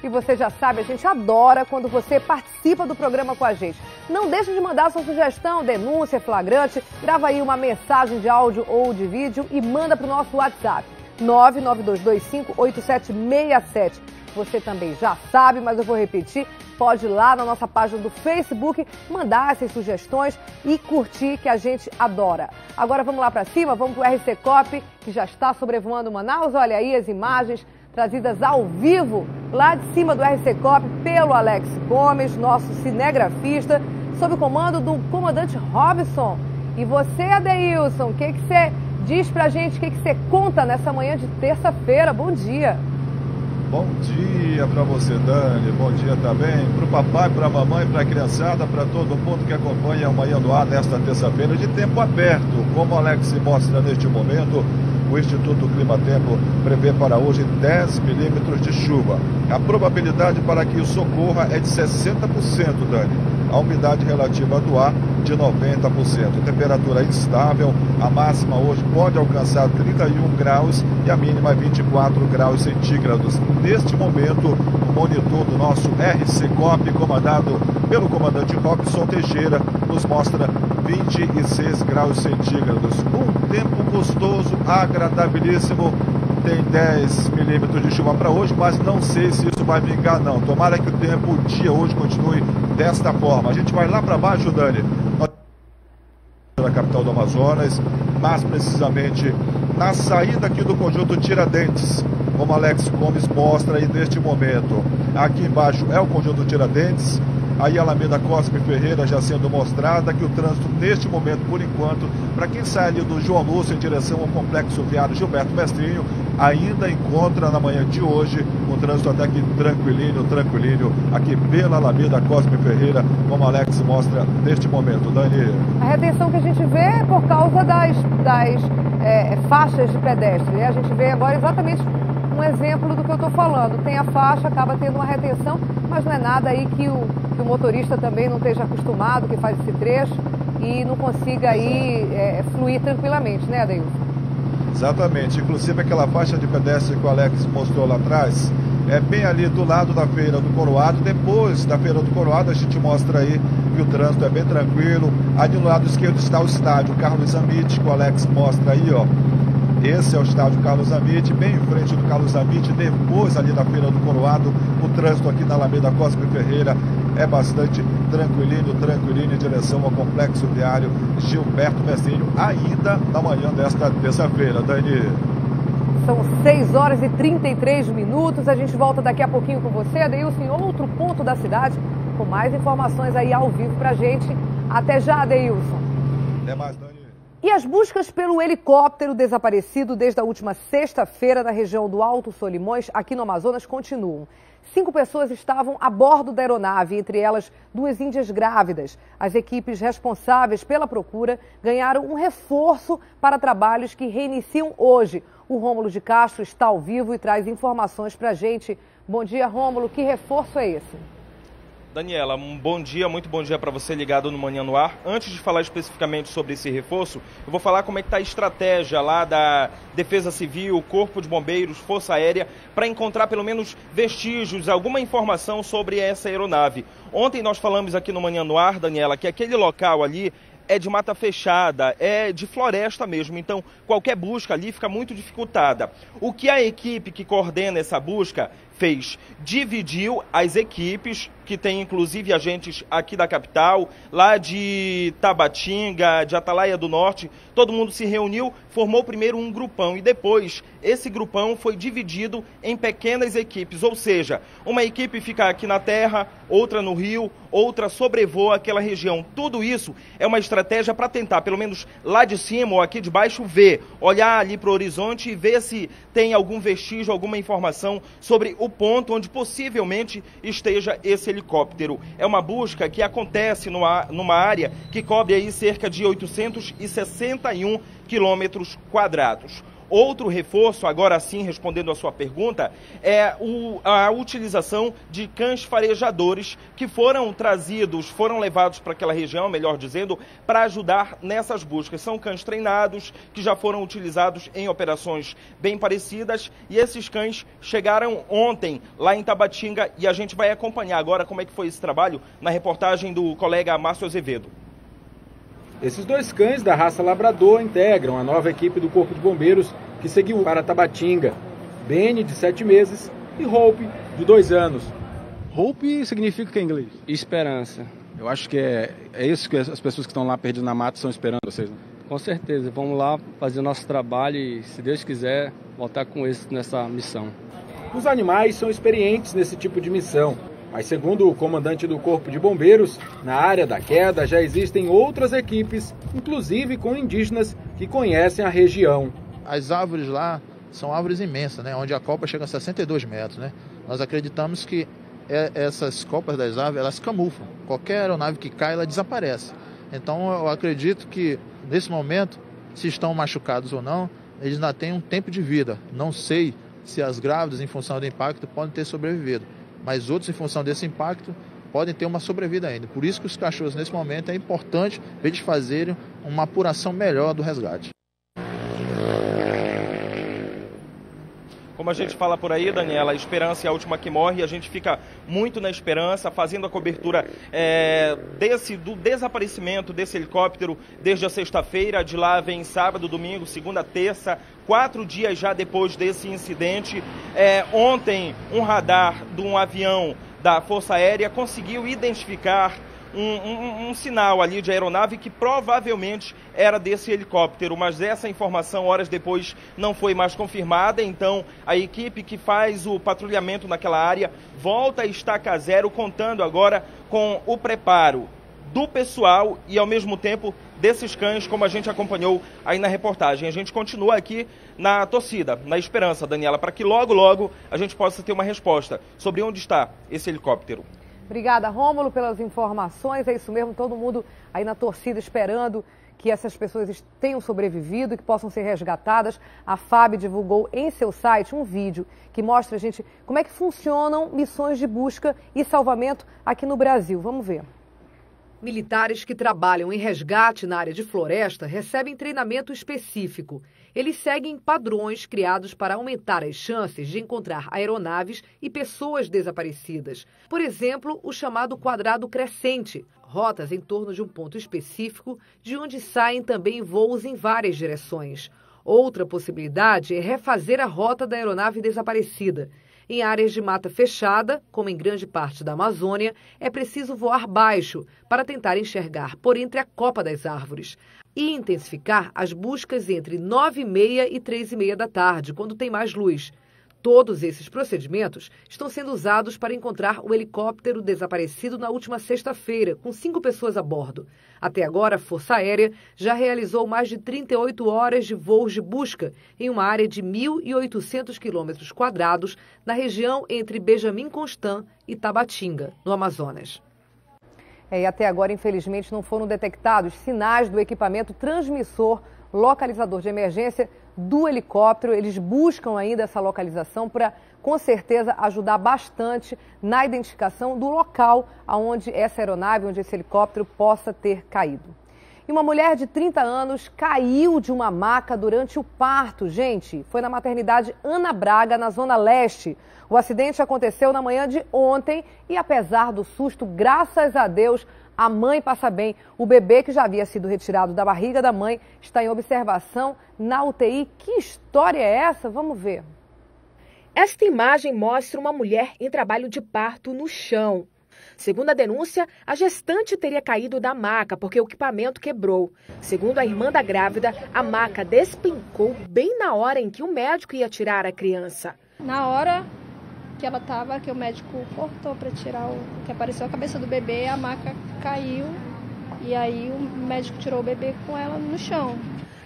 E você já sabe, a gente adora quando você participa do programa com a gente. Não deixe de mandar sua sugestão, denúncia, flagrante, grava aí uma mensagem de áudio ou de vídeo e manda para o nosso WhatsApp, 992258767. Você também já sabe, mas eu vou repetir, pode ir lá na nossa página do Facebook, mandar essas sugestões e curtir, que a gente adora. Agora vamos lá para cima, vamos para o RC Cop, que já está sobrevoando Manaus. Olha aí as imagens trazidas ao vivo, lá de cima do RC Cop, pelo Alex Gomes, nosso cinegrafista, sob o comando do comandante Robson. E você, Adeilson, o que você diz pra gente, o que você conta nessa manhã de terça-feira? Bom dia. Bom dia para você, Dani. Bom dia também para o papai, para a mamãe, para a criançada, para todo mundo que acompanha o Manhã no Ar nesta terça-feira de tempo aberto. Como o Alex mostra neste momento, o Instituto Climatempo prevê para hoje 10 milímetros de chuva. A probabilidade para que isso ocorra é de 60%, Dani. A umidade relativa do ar de 90%. Temperatura instável, a máxima hoje pode alcançar 31 graus e a mínima 24 graus centígrados. Neste momento, o monitor do nosso RC Cop, comandado pelo comandante Robson Teixeira, nos mostra 26 graus centígrados. Um tempo gostoso, agradabilíssimo. Tem 10 milímetros de chuva para hoje, mas não sei se isso vai vingar não. Tomara que o tempo, o dia hoje continue desta forma. A gente vai lá para baixo, Dani, na capital do Amazonas, mais precisamente na saída aqui do conjunto Tiradentes, como Alex Gomes mostra aí neste momento. Aqui embaixo é o conjunto Tiradentes, aí a Alameda Cosme Ferreira já sendo mostrada, que o trânsito neste momento, por enquanto, para quem sai ali do João Lúcio em direção ao complexo viário Gilberto Mestrinho, ainda encontra na manhã de hoje um trânsito até aqui tranquilinho, aqui pela Alameda Cosme Ferreira, como a Alex mostra neste momento. Dani. A retenção que a gente vê é por causa das faixas de pedestre, né? A gente vê agora exatamente um exemplo do que eu estou falando. Tem a faixa, acaba tendo uma retenção, mas não é nada aí que o motorista também não esteja acostumado, que faz esse trecho e não consiga aí fluir tranquilamente, né, Adeilson? Exatamente, inclusive aquela faixa de pedestre que o Alex mostrou lá atrás, é bem ali do lado da Feira do Coroado. Depois da Feira do Coroado a gente mostra aí que o trânsito é bem tranquilo. Ali no lado esquerdo está o estádio Carlos Amit, que o Alex mostra aí, ó. Esse é o estádio Carlos Amit, bem em frente do Carlos Amit, depois ali da Feira do Coroado. O trânsito aqui na Alameda Cosme Ferreira é bastante tranquilinho em direção ao complexo viário Gilberto Mestrinho, ainda na manhã desta terça-feira. Dani. São 6 horas e 33 minutos, a gente volta daqui a pouquinho com você, Adeilson, em outro ponto da cidade, com mais informações aí ao vivo pra gente. Até já, Adeilson. Até mais, Dani. E as buscas pelo helicóptero desaparecido desde a última sexta-feira na região do Alto Solimões, aqui no Amazonas, continuam. 5 pessoas estavam a bordo da aeronave, entre elas 2 índias grávidas. As equipes responsáveis pela procura ganharam um reforço para trabalhos que reiniciam hoje. O Rômulo de Castro está ao vivo e traz informações para a gente. Bom dia, Rômulo. Que reforço é esse? Daniela, um bom dia, muito bom dia para você ligado no Manhã no Ar. Antes de falar especificamente sobre esse reforço, eu vou falar como é que está a estratégia lá da Defesa Civil, Corpo de Bombeiros, Força Aérea, para encontrar pelo menos vestígios, alguma informação sobre essa aeronave. Ontem nós falamos aqui no Manhã no Ar, Daniela, que aquele local ali é de mata fechada, é de floresta mesmo, então qualquer busca ali fica muito dificultada. O que a equipe que coordena essa busca fez? Dividiu as equipes, que tem inclusive agentes aqui da capital, lá de Tabatinga, de Atalaia do Norte, todo mundo se reuniu, formou primeiro um grupão e depois esse grupão foi dividido em pequenas equipes, ou seja, uma equipe fica aqui na terra, outra no rio, outra sobrevoa aquela região. Tudo isso é uma estratégia para tentar, pelo menos lá de cima ou aqui de baixo, ver, olhar ali para o horizonte e ver se tem algum vestígio, alguma informação sobre o ponto onde possivelmente esteja esse helicóptero. É uma busca que acontece numa área que cobre aí cerca de 861 quilômetros quadrados. Outro reforço, agora sim, respondendo a sua pergunta, é a utilização de cães farejadores que foram levados para aquela região, melhor dizendo, para ajudar nessas buscas. São cães treinados que já foram utilizados em operações bem parecidas e esses cães chegaram ontem lá em Tabatinga e a gente vai acompanhar agora como é que foi esse trabalho na reportagem do colega Márcio Azevedo. Esses 2 cães da raça labrador integram a nova equipe do Corpo de Bombeiros que seguiu para Tabatinga. Benny, de 7 meses, e Hope, de 2 anos. Hope significa o que em inglês? Esperança. Eu acho que é isso que as pessoas que estão lá perdidas na mata estão esperando vocês, né? Com certeza. Vamos lá fazer o nosso trabalho e, se Deus quiser, voltar com êxito nessa missão. Os animais são experientes nesse tipo de missão. Mas, segundo o comandante do Corpo de Bombeiros, na área da queda já existem outras equipes, inclusive com indígenas que conhecem a região. As árvores lá são árvores imensas, né? Onde a copa chega a 62 metros. Né? Nós acreditamos que essas copas das árvores, elas camuflam. Qualquer aeronave que cai, ela desaparece. Então, eu acredito que, nesse momento, se estão machucados ou não, eles ainda têm um tempo de vida. Não sei se as grávidas, em função do impacto, podem ter sobrevivido. Mas outros, em função desse impacto, podem ter uma sobrevida ainda. Por isso que os cachorros, nesse momento, é importante eles fazerem uma apuração melhor do resgate. Como a gente fala por aí, Daniela, a esperança é a última que morre e a gente fica muito na esperança, fazendo a cobertura do desaparecimento desse helicóptero desde a sexta-feira. De lá vem sábado, domingo, segunda, terça, 4 dias já depois desse incidente. Ontem, um radar de um avião da Força Aérea conseguiu identificar um sinal ali de aeronave que provavelmente era desse helicóptero, mas essa informação, horas depois, não foi mais confirmada. Então, a equipe que faz o patrulhamento naquela área volta a estaca zero, contando agora com o preparo do pessoal e, ao mesmo tempo, desses cães, como a gente acompanhou aí na reportagem. A gente continua aqui na torcida, na esperança, Daniela, para que logo, logo a gente possa ter uma resposta sobre onde está esse helicóptero. Obrigada, Rômulo, pelas informações. É isso mesmo, todo mundo aí na torcida esperando que essas pessoas tenham sobrevivido e que possam ser resgatadas. A FAB divulgou em seu site um vídeo que mostra, gente, como é que funcionam missões de busca e salvamento aqui no Brasil. Vamos ver. Militares que trabalham em resgate na área de floresta recebem treinamento específico. Eles seguem padrões criados para aumentar as chances de encontrar aeronaves e pessoas desaparecidas. Por exemplo, o chamado quadrado crescente, rotas em torno de um ponto específico, de onde saem também voos em várias direções. Outra possibilidade é refazer a rota da aeronave desaparecida. Em áreas de mata fechada, como em grande parte da Amazônia, é preciso voar baixo para tentar enxergar por entre a copa das árvores e intensificar as buscas entre 9h30 e 3h30 da tarde, quando tem mais luz. Todos esses procedimentos estão sendo usados para encontrar o helicóptero desaparecido na última sexta-feira, com 5 pessoas a bordo. Até agora, a Força Aérea já realizou mais de 38 horas de voos de busca em uma área de 1.800 quilômetros quadrados na região entre Benjamin Constant e Tabatinga, no Amazonas. E até agora, infelizmente, não foram detectados sinais do equipamento transmissor localizador de emergência do helicóptero. Eles buscam ainda essa localização para, com certeza, ajudar bastante na identificação do local onde essa aeronave, onde esse helicóptero possa ter caído. E uma mulher de 30 anos caiu de uma maca durante o parto, gente. Foi na maternidade Ana Braga, na Zona Leste. O acidente aconteceu na manhã de ontem e, apesar do susto, graças a Deus, a mãe passa bem. O bebê, que já havia sido retirado da barriga da mãe, está em observação na UTI. Que história é essa? Vamos ver. Esta imagem mostra uma mulher em trabalho de parto no chão. Segundo a denúncia, a gestante teria caído da maca porque o equipamento quebrou. Segundo a irmã da grávida, a maca despencou bem na hora em que o médico ia tirar a criança. Na hora que ela estava, que o médico cortou para tirar que apareceu a cabeça do bebê, a maca caiu e aí o médico tirou o bebê com ela no chão.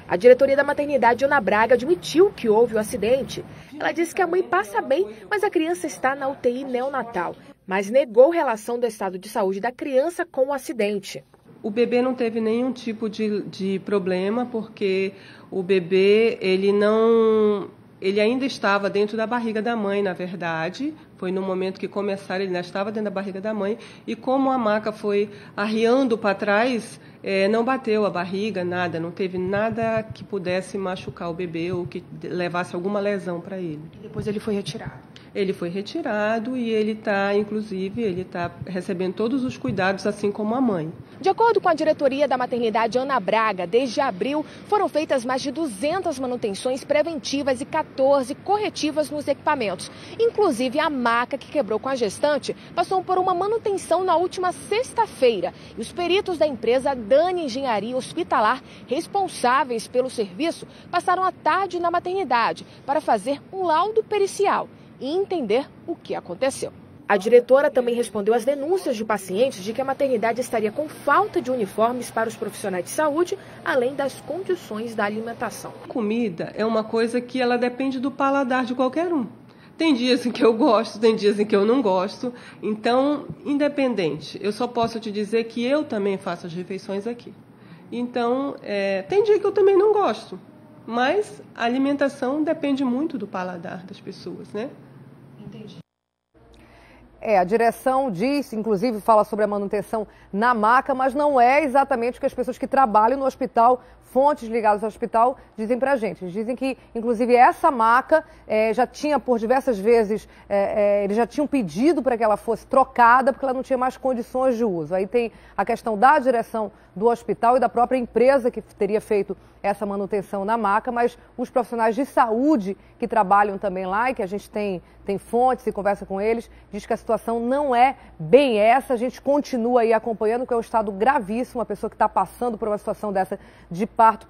A diretoria da maternidade Ana Braga admitiu que houve o acidente. Ela disse que a mãe passa bem, mas a criança está na UTI neonatal, mas negou relação do estado de saúde da criança com o acidente. O bebê não teve nenhum tipo de problema, porque o bebê, ele ainda estava dentro da barriga da mãe, na verdade. Foi no momento que começaram, ele ainda estava dentro da barriga da mãe. E como a maca foi arriando para trás, não bateu a barriga, nada. Não teve nada que pudesse machucar o bebê ou que levasse alguma lesão para ele. E depois ele foi retirado? Ele foi retirado e ele está recebendo todos os cuidados, assim como a mãe. De acordo com a diretoria da maternidade Ana Braga, desde abril foram feitas mais de 200 manutenções preventivas e 14 corretivas nos equipamentos. Inclusive a maca que quebrou com a gestante passou por uma manutenção na última sexta-feira. E os peritos da empresa Dani Engenharia Hospitalar, responsáveis pelo serviço, passaram a tarde na maternidade para fazer um laudo pericial e entender o que aconteceu. A diretora também respondeu às denúncias de pacientes de que a maternidade estaria com falta de uniformes para os profissionais de saúde, além das condições da alimentação. Comida é uma coisa que ela depende do paladar de qualquer um. Tem dias em que eu gosto, tem dias em que eu não gosto. Então, independente, eu só posso te dizer que eu também faço as refeições aqui. Então, tem dia que eu também não gosto. Mas a alimentação depende muito do paladar das pessoas, né? Entendi. A direção diz, inclusive fala sobre a manutenção na maca, mas não é exatamente o que as pessoas que trabalham no hospital, fontes ligadas ao hospital, dizem pra gente. Eles dizem que, inclusive, essa maca já tinha, por diversas vezes, eles já tinham pedido para que ela fosse trocada, porque ela não tinha mais condições de uso. Aí tem a questão da direção do hospital e da própria empresa que teria feito essa manutenção na maca, mas os profissionais de saúde que trabalham também lá e que a gente tem fontes e conversa com eles, diz que a situação não é bem essa. A gente continua aí acompanhando, que é um estado gravíssimo. Uma pessoa que está passando por uma situação dessa de parto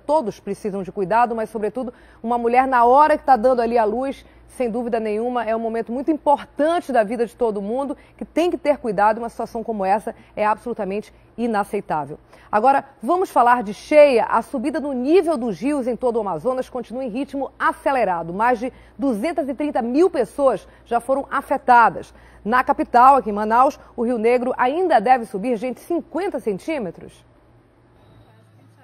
todos precisam de cuidado, mas sobretudo uma mulher na hora que está dando ali a luz, sem dúvida nenhuma, é um momento muito importante da vida de todo mundo, que tem que ter cuidado. Uma situação como essa é absolutamente inaceitável. Agora, vamos falar de cheia. A subida no nível dos rios em todo o Amazonas continua em ritmo acelerado. Mais de 230 mil pessoas já foram afetadas. Na capital, aqui em Manaus, o Rio Negro ainda deve subir, 50 centímetros.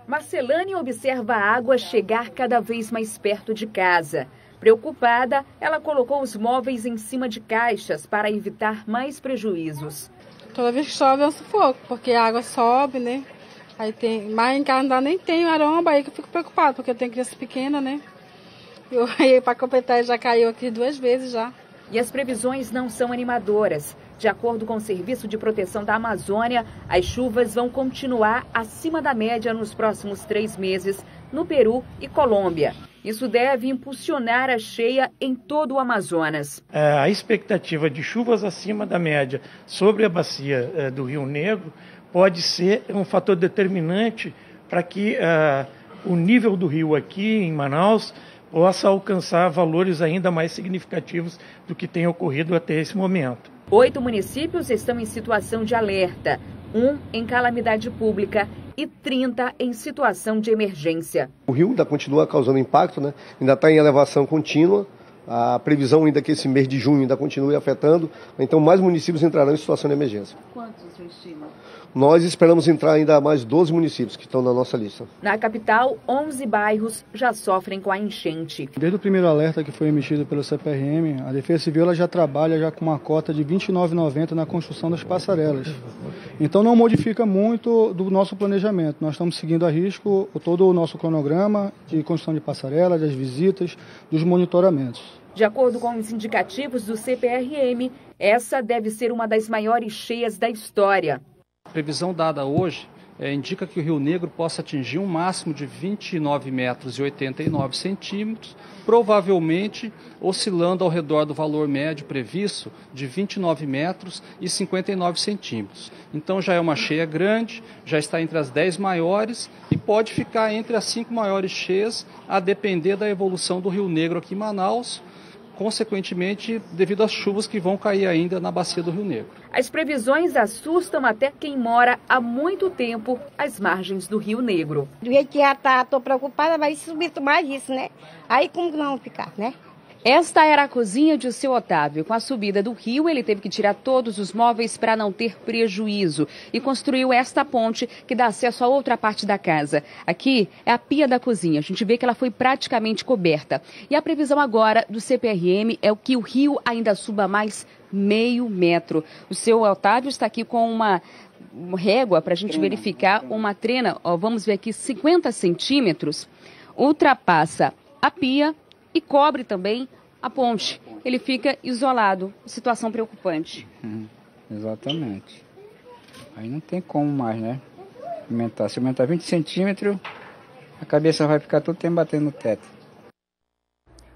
Marcelane observa a água chegar cada vez mais perto de casa. Preocupada, ela colocou os móveis em cima de caixas para evitar mais prejuízos. Toda vez que chove é um sufoco, porque a água sobe, né? Aí mas em casa não nem tem aromba, aí que eu fico preocupada, porque eu tenho criança pequena, né? Aí para completar já caiu aqui 2 vezes já. E as previsões não são animadoras. De acordo com o Serviço de Proteção da Amazônia, as chuvas vão continuar acima da média nos próximos 3 meses no Peru e Colômbia. Isso deve impulsionar a cheia em todo o Amazonas. A expectativa de chuvas acima da média sobre a bacia do Rio Negro pode ser um fator determinante para que o nível do rio aqui em Manaus possa alcançar valores ainda mais significativos do que tem ocorrido até esse momento. 8 municípios estão em situação de alerta, 1 em calamidade pública e 30 em situação de emergência. O rio ainda continua causando impacto, né? Ainda está em elevação contínua. A previsão ainda que esse mês de junho ainda continue afetando, então mais municípios entrarão em situação de emergência. Quantos você estima? Nós esperamos entrar ainda mais 12 municípios que estão na nossa lista. Na capital, 11 bairros já sofrem com a enchente. Desde o primeiro alerta que foi emitido pelo CPRM, a Defesa Civil ela já trabalha com uma cota de R$ 29,90 na construção das passarelas. Então não modifica muito do nosso planejamento. Nós estamos seguindo a risco todo o nosso cronograma de construção de passarelas, das visitas, dos monitoramentos. De acordo com os indicativos do CPRM, essa deve ser uma das maiores cheias da história. A previsão dada hoje indica que o Rio Negro possa atingir um máximo de 29,89 metros, provavelmente oscilando ao redor do valor médio previsto de 29 metros e 59 centímetros. Então já é uma cheia grande, já está entre as 10 maiores e pode ficar entre as 5 maiores cheias, a depender da evolução do Rio Negro aqui em Manaus, consequentemente devido às chuvas que vão cair ainda na bacia do Rio Negro. As previsões assustam até quem mora há muito tempo às margens do Rio Negro. Do jeito que já está, estou preocupada, vai subir mais isso, né? Aí como que nós vamos ficar, né? Esta era a cozinha de seu Otávio. Com a subida do rio, ele teve que tirar todos os móveis para não ter prejuízo e construiu esta ponte que dá acesso a outra parte da casa. Aqui é a pia da cozinha. A gente vê que ela foi praticamente coberta. E a previsão agora do CPRM é que o rio ainda suba mais meio metro. O seu Otávio está aqui com uma régua para a gente verificar uma trena. Ó, vamos ver aqui, 50 centímetros. Ultrapassa a pia e cobre também a ponte. Ele fica isolado. Situação preocupante. Exatamente. Aí não tem como mais, né? Aumentar. Se aumentar 20 centímetros, a cabeça vai ficar todo tempo batendo no teto.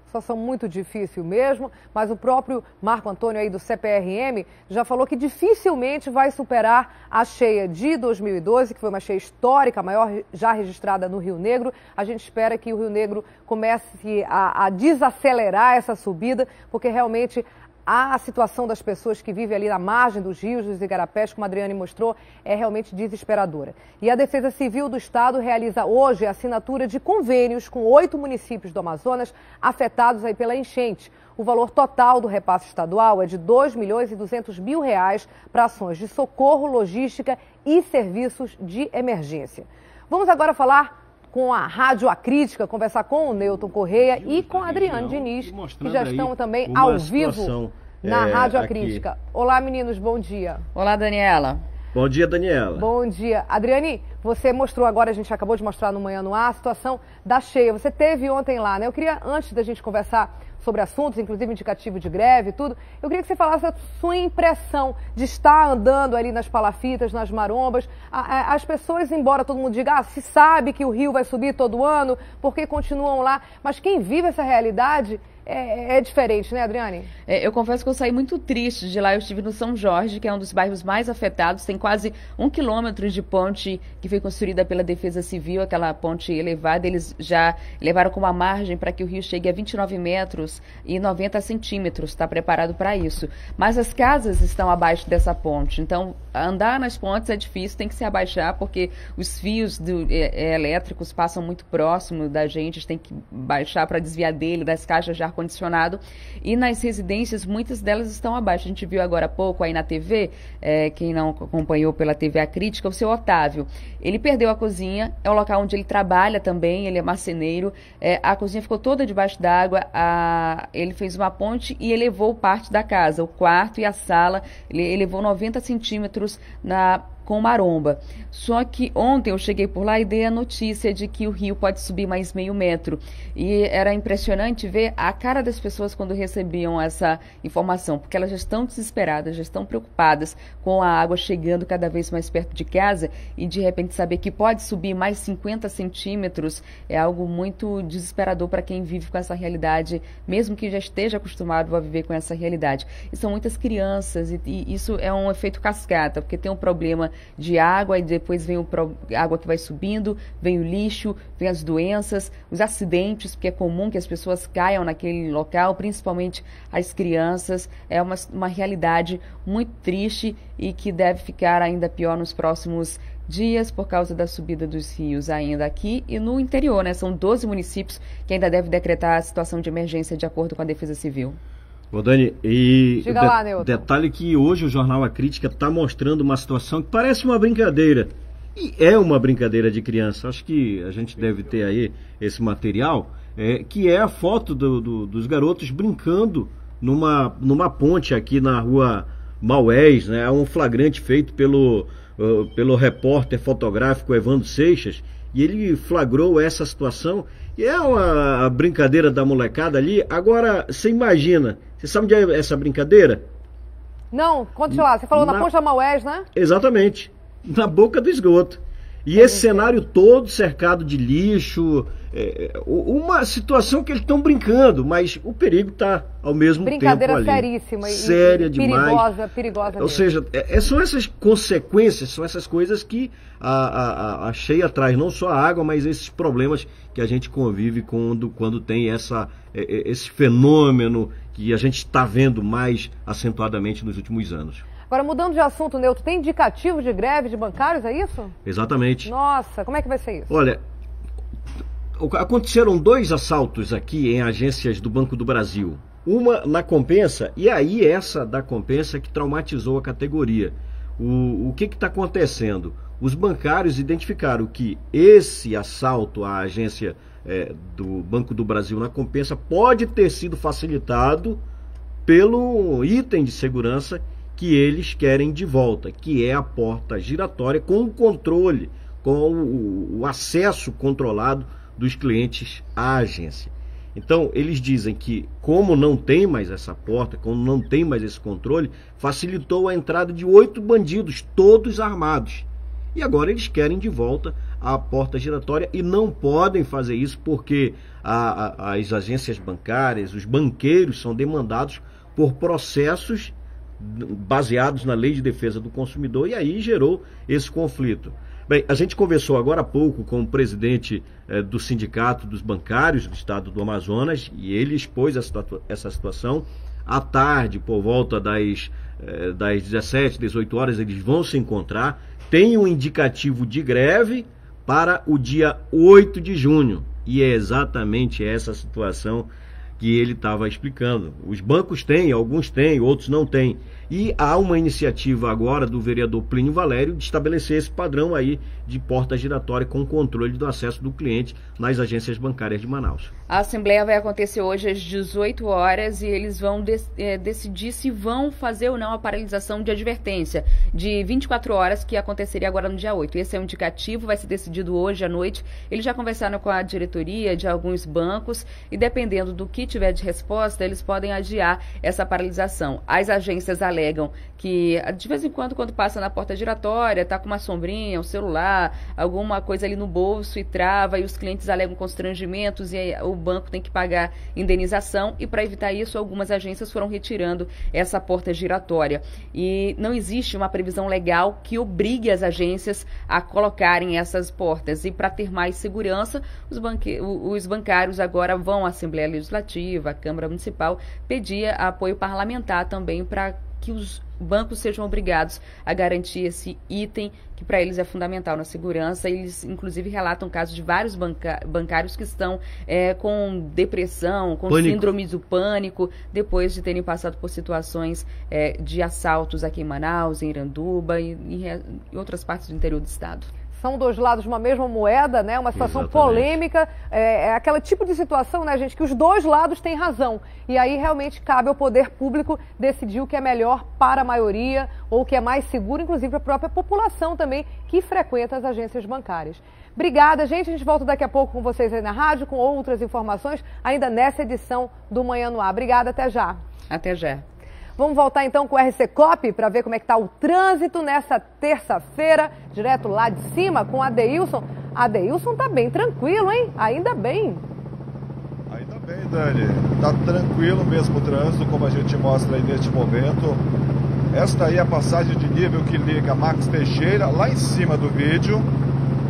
Situação muito difícil mesmo, mas o próprio Marco Antônio aí do CPRM já falou que dificilmente vai superar a cheia de 2012, que foi uma cheia histórica, a maior já registrada no Rio Negro. A gente espera que o Rio Negro comece a desacelerar essa subida, porque realmente a situação das pessoas que vivem ali na margem dos rios, dos igarapés, como a Adriane mostrou, é realmente desesperadora. E a Defesa Civil do Estado realiza hoje a assinatura de convênios com 8 municípios do Amazonas afetados aí pela enchente. O valor total do repasse estadual é de R$ 2.200.000 para ações de socorro, logística e serviços de emergência. Vamos agora falar com a Rádio Acrítica, conversar com o Newton Correia e com a Adriane Diniz, que já estão também ao vivo na Rádio Acrítica. Olá, meninos, bom dia. Olá, Daniela. Bom dia, Daniela. Bom dia. Adriane, você mostrou agora, a gente acabou de mostrar no Manhã no Ar, a situação da cheia. Você teve ontem lá, né? Eu queria, antes da gente conversar sobre assuntos, inclusive indicativo de greve e tudo, eu queria que você falasse a sua impressão de estar andando ali nas palafitas, nas marombas. As pessoas, embora todo mundo diga, se sabe que o rio vai subir todo ano, porque continuam lá, mas quem vive essa realidade é diferente, né, Adriane? Eu confesso que eu saí muito triste de lá. Eu estive no São Jorge, que é um dos bairros mais afetados. Tem quase 1 quilômetro de ponte que foi construída pela Defesa Civil, aquela ponte elevada. Eles já levaram com uma margem para que o rio chegue a 29 metros e 90 centímetros. Está preparado para isso. Mas as casas estão abaixo dessa ponte. Então, andar nas pontes é difícil, tem que se abaixar, porque os fios elétricos passam muito próximo da gente. Tem que baixar para desviar dele, das caixas de ar-condicionado, e nas residências, muitas delas estão abaixo. A gente viu agora há pouco aí na TV, quem não acompanhou pela TV Acrítica, o seu Otávio. Ele perdeu a cozinha, é o local onde ele trabalha também, ele é marceneiro. A cozinha ficou toda debaixo d'água, ele fez uma ponte e elevou parte da casa, o quarto e a sala, ele elevou 90 centímetros com maromba. Só que ontem eu cheguei por lá e dei a notícia de que o rio pode subir mais meio metro. E era impressionante ver a cara das pessoas quando recebiam essa informação, porque elas já estão desesperadas, já estão preocupadas com a água chegando cada vez mais perto de casa, e de repente saber que pode subir mais 50 centímetros é algo muito desesperador para quem vive com essa realidade, mesmo que já esteja acostumado a viver com essa realidade. E são muitas crianças, e isso é um efeito cascata, porque tem um problema de água, e depois vem a água que vai subindo, vem o lixo, vem as doenças, os acidentes, porque é comum que as pessoas caiam naquele local, principalmente as crianças. É uma realidade muito triste e que deve ficar ainda pior nos próximos dias por causa da subida dos rios ainda aqui e no interior, né? São 12 municípios que ainda devem decretar a situação de emergência de acordo com a Defesa Civil. Ô Dani, e diga lá, Newton. Detalhe que hoje o Jornal A Crítica está mostrando uma situação que parece uma brincadeira. E é uma brincadeira de criança. Acho que a gente deve ter aí esse material, que é a foto dos garotos brincando numa ponte aqui na rua Maués, né? É um flagrante feito pelo repórter fotográfico Evandro Seixas, e ele flagrou essa situação. E é uma brincadeira da molecada ali. Agora, você imagina, você sabe onde é essa brincadeira? Não, conte lá. Você falou na Ponte da Maués, né? Exatamente, na boca do esgoto. E esse cenário todo cercado de lixo, uma situação que eles estão brincando, mas o perigo está ao mesmo tempo ali. Brincadeira seríssima e séria demais. Perigosa Ou seja, são essas consequências, são essas coisas que a cheia traz, não só a água, mas esses problemas que a gente convive quando tem esse fenômeno que a gente está vendo mais acentuadamente nos últimos anos. Agora, mudando de assunto, Newton, tem indicativo de greve de bancários, é isso? Exatamente. Nossa, como é que vai ser isso? Olha, aconteceram 2 assaltos aqui em agências do Banco do Brasil. Uma na Compensa, e aí essa da Compensa que traumatizou a categoria. O que está acontecendo? Os bancários identificaram que esse assalto à agência do Banco do Brasil na Compensa pode ter sido facilitado pelo item de segurança que eles querem de volta, que é a porta giratória com o controle, com o acesso controlado dos clientes à agência. Então, eles dizem que, como não tem mais essa porta, como não tem mais esse controle, facilitou a entrada de 8 bandidos, todos armados. E agora eles querem de volta a porta giratória e não podem fazer isso porque as agências bancárias, os banqueiros são demandados por processos baseados na Lei de Defesa do Consumidor, e aí gerou esse conflito. Bem, a gente conversou agora há pouco com o presidente do Sindicato dos Bancários do Estado do Amazonas, e ele expôs essa situação. À tarde, por volta das 17, 18 horas, eles vão se encontrar. Tem um indicativo de greve para o dia 8 de junho, e é exatamente essa situação que ele estava explicando. Os bancos têm, alguns têm, outros não têm. E há uma iniciativa agora do vereador Plínio Valério de estabelecer esse padrão aí de porta giratória com controle do acesso do cliente nas agências bancárias de Manaus. A Assembleia vai acontecer hoje às 18 horas e eles vão decidir se vão fazer ou não a paralisação de advertência de 24 horas que aconteceria agora no dia 8. Esse é um indicativo, vai ser decidido hoje à noite. Eles já conversaram com a diretoria de alguns bancos e dependendo do que tiver de resposta, eles podem adiar essa paralisação. As agências alegam que de vez em quando passa na porta giratória, está com uma sombrinha, um celular, alguma coisa ali no bolso e trava, e os clientes alegam constrangimentos e aí o banco tem que pagar indenização, e para evitar isso algumas agências foram retirando essa porta giratória. E não existe uma previsão legal que obrigue as agências a colocarem essas portas, e para ter mais segurança, os bancários agora vão à Assembleia Legislativa, à Câmara Municipal, pedir apoio parlamentar também para que os bancos sejam obrigados a garantir esse item que para eles é fundamental na segurança. Eles, inclusive, relatam casos de vários bancários que estão com depressão, com síndromes do pânico, depois de terem passado por situações de assaltos aqui em Manaus, em Iranduba e em outras partes do interior do estado. São 2 lados de uma mesma moeda, né? Uma situação polêmica. É aquele tipo de situação, né, gente, que os 2 lados têm razão. E aí realmente cabe ao poder público decidir o que é melhor para a maioria ou o que é mais seguro, inclusive para a própria população também que frequenta as agências bancárias. Obrigada, gente. A gente volta daqui a pouco com vocês aí na rádio com outras informações, ainda nessa edição do Manhã no Ar. Obrigada, até já. Até já. Vamos voltar então com o RC Cop para ver como é que está o trânsito nessa terça-feira, direto lá de cima com a Adeilson. A Adeilson tá bem tranquilo, hein? Ainda bem. Ainda bem, Dani. Tá tranquilo mesmo o trânsito, como a gente mostra aí neste momento. Esta aí é a passagem de nível que liga Max Teixeira, lá em cima do vídeo,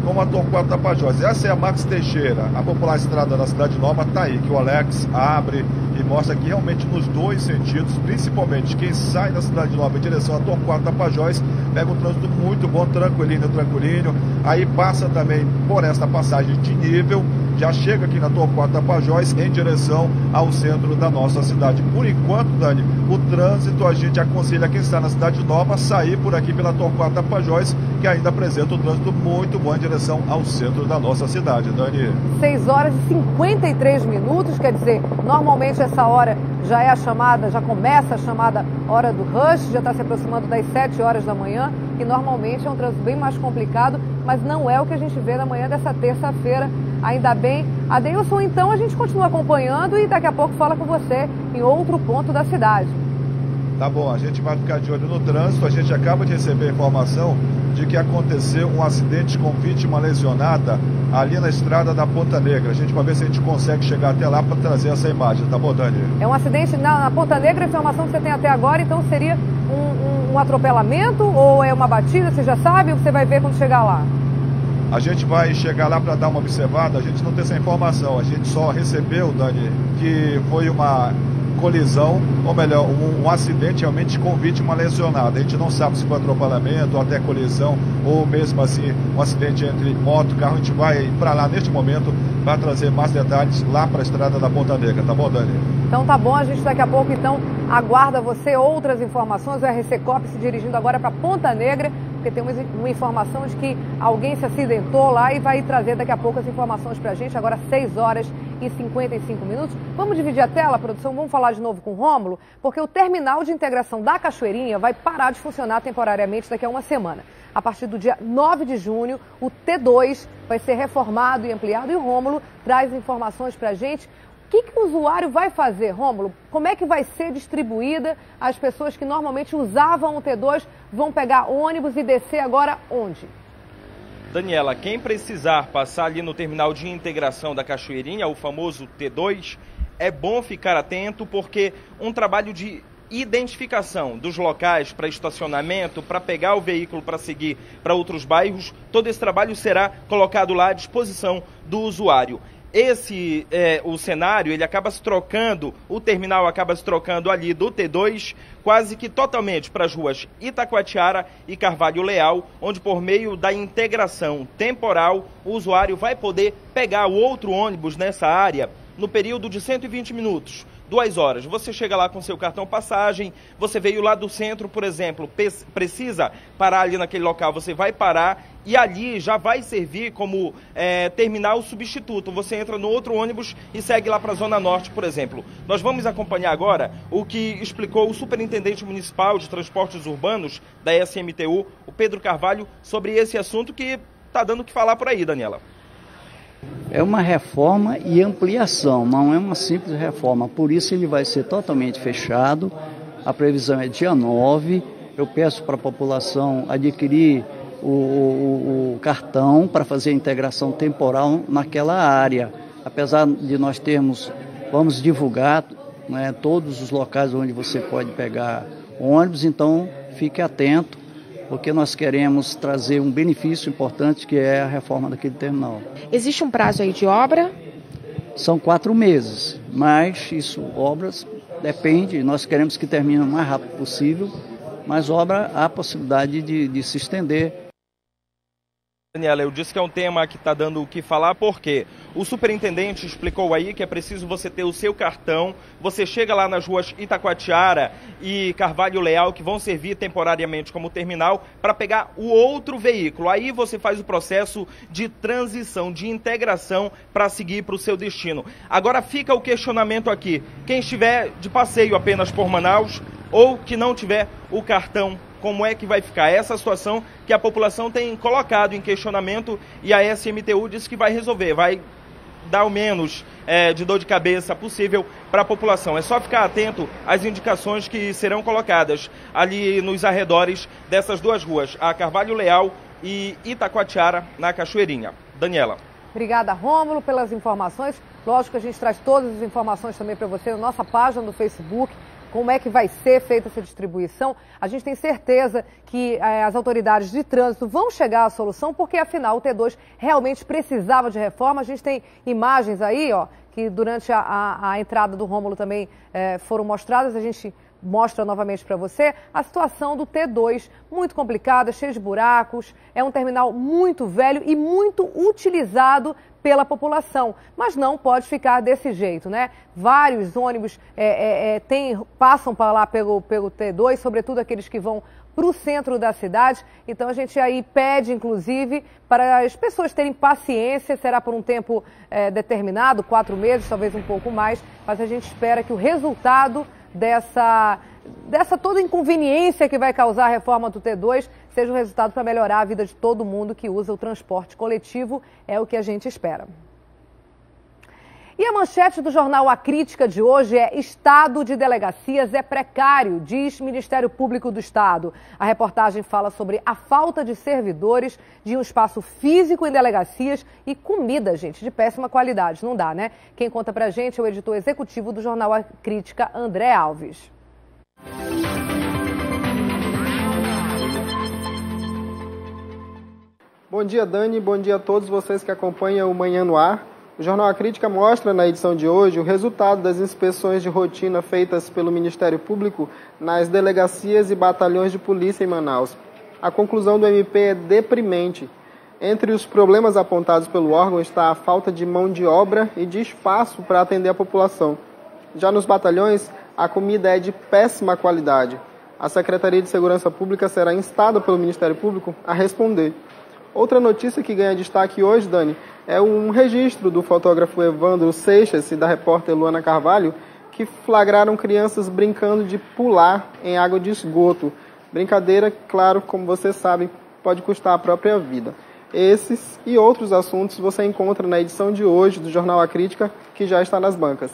com a Torquato Tapajós. Essa é a Max Teixeira, a popular estrada da Cidade Nova tá aí, que o Alex abre e mostra que realmente nos 2 sentidos, principalmente quem sai da Cidade Nova em direção a Torquato Tapajós, pega um trânsito muito bom, tranquilinho, aí passa também por esta passagem de nível, já chega aqui na Torquato Tapajós em direção ao centro da nossa cidade. Por enquanto, Dani, o trânsito a gente aconselha quem está na Cidade Nova a sair por aqui pela Torquato Tapajós, que ainda apresenta um trânsito muito bom em direção ao centro da nossa cidade, Dani. 6 horas e 53 minutos, quer dizer, normalmente essa hora já é a chamada, já começa a chamada hora do rush, já está se aproximando das 7 horas da manhã, e normalmente é um trânsito bem mais complicado, mas não é o que a gente vê na manhã dessa terça-feira, ainda bem. Adeilson, então a gente continua acompanhando e daqui a pouco fala com você em outro ponto da cidade. Tá bom, a gente vai ficar de olho no trânsito. A gente acaba de receber a informação de que aconteceu um acidente com vítima lesionada ali na estrada da Ponta Negra. A gente vai ver se a gente consegue chegar até lá para trazer essa imagem, tá bom, Dani? É um acidente na Ponta Negra, a informação que você tem até agora, então seria um atropelamento ou é uma batida, você já sabe, ou você vai ver quando chegar lá? A gente vai chegar lá para dar uma observada, a gente não tem essa informação, a gente só recebeu, Dani, que foi uma colisão, ou melhor, um acidente realmente com vítima lesionada. A gente não sabe se foi atropelamento, ou até colisão, ou mesmo assim um acidente entre moto e carro. A gente vai para lá neste momento para trazer mais detalhes lá para a estrada da Ponta Negra, tá bom, Dani? Então tá bom, a gente daqui a pouco então aguarda você outras informações. O RC Cop se dirigindo agora para Ponta Negra, porque tem uma informação de que alguém se acidentou lá e vai trazer daqui a pouco as informações para a gente. Agora 6 horas e 55 minutos. Vamos dividir a tela, produção? Vamos falar de novo com o Rômulo, porque o terminal de integração da Cachoeirinha vai parar de funcionar temporariamente daqui a uma semana. A partir do dia 9 de junho, o T2 vai ser reformado e ampliado e o Rômulo traz informações para a gente. O que o usuário vai fazer, Rômulo? Como é que vai ser distribuída? As pessoas que normalmente usavam o T2 vão pegar ônibus e descer agora onde? Daniela, quem precisar passar ali no terminal de integração da Cachoeirinha, o famoso T2, é bom ficar atento porque um trabalho de identificação dos locais para estacionamento, para pegar o veículo para seguir para outros bairros, todo esse trabalho será colocado lá à disposição do usuário. O cenário, ele acaba se trocando, o terminal acaba se trocando ali do T2 quase que totalmente para as ruas Itacoatiara e Carvalho Leal, onde por meio da integração temporal, o usuário vai poder pegar o outro ônibus nessa área no período de 120 minutos. 2 horas. Você chega lá com seu cartão passagem, você veio lá do centro, por exemplo, precisa parar ali naquele local, você vai parar e ali já vai servir como terminal substituto. Você entra no outro ônibus e segue lá para a Zona Norte, por exemplo. Nós vamos acompanhar agora o que explicou o Superintendente Municipal de Transportes Urbanos da SMTU, o Pedro Carvalho, sobre esse assunto que está dando o que falar por aí, Daniela. É uma reforma e ampliação, não é uma simples reforma, por isso ele vai ser totalmente fechado. A previsão é dia 9. Eu peço para a população adquirir o cartão para fazer a integração temporal naquela área. Apesar de nós termos, vamos divulgar, né, todos os locais onde você pode pegar ônibus, então fique atento, porque nós queremos trazer um benefício importante que é a reforma daquele terminal. Existe um prazo aí de obra? São 4 meses, mas obras depende, nós queremos que termine o mais rápido possível, mas obra há a possibilidade de se estender. Daniela, eu disse que é um tema que está dando o que falar, porque o superintendente explicou aí que é preciso você ter o seu cartão, você chega lá nas ruas Itacoatiara e Carvalho Leal, que vão servir temporariamente como terminal, para pegar o outro veículo. Aí você faz o processo de transição, de integração para seguir para o seu destino. Agora fica o questionamento aqui, quem estiver de passeio apenas por Manaus ou que não tiver o cartão, como é que vai ficar? Essa situação que a população tem colocado em questionamento e a SMTU disse que vai resolver, vai dar o menos de dor de cabeça possível para a população. É só ficar atento às indicações que serão colocadas ali nos arredores dessas 2 ruas, a Carvalho Leal e Itacoatiara, na Cachoeirinha. Daniela. Obrigada, Rômulo, pelas informações. Lógico que a gente traz todas as informações também para você na nossa página do Facebook. Como é que vai ser feita essa distribuição? A gente tem certeza que as autoridades de trânsito vão chegar à solução, porque afinal o T2 realmente precisava de reforma. A gente tem imagens aí, ó, que durante a entrada do Rômulo também foram mostradas. A gente mostra novamente para você a situação do T2, muito complicada, cheia de buracos. É um terminal muito velho e muito utilizado pela população, mas não pode ficar desse jeito, né? Vários ônibus passam para lá pelo T2, sobretudo aqueles que vão para o centro da cidade. Então a gente aí pede, inclusive, para as pessoas terem paciência, será por um tempo determinado, 4 meses, talvez um pouco mais, mas a gente espera que o resultado dessa toda inconveniência que vai causar a reforma do T2 seja um resultado para melhorar a vida de todo mundo que usa o transporte coletivo, é o que a gente espera. E a manchete do jornal A Crítica de hoje é: Estado de delegacias é precário, diz Ministério Público do Estado. A reportagem fala sobre a falta de servidores, de um espaço físico em delegacias e comida, gente, de péssima qualidade. Não dá, né? Quem conta pra gente é o editor executivo do jornal A Crítica, André Alves. Bom dia, Dani. Bom dia a todos vocês que acompanham o Manhã no Ar. O Jornal A Crítica mostra na edição de hoje o resultado das inspeções de rotina feitas pelo Ministério Público nas delegacias e batalhões de polícia em Manaus. A conclusão do MP é deprimente. Entre os problemas apontados pelo órgão está a falta de mão de obra e de espaço para atender a população. Já nos batalhões, a comida é de péssima qualidade. A Secretaria de Segurança Pública será instada pelo Ministério Público a responder. Outra notícia que ganha destaque hoje, Dani, é um registro do fotógrafo Evandro Seixas e da repórter Luana Carvalho, que flagraram crianças brincando de pular em água de esgoto. Brincadeira, claro, como vocês sabem, pode custar a própria vida. Esses e outros assuntos você encontra na edição de hoje do Jornal A Crítica, que já está nas bancas.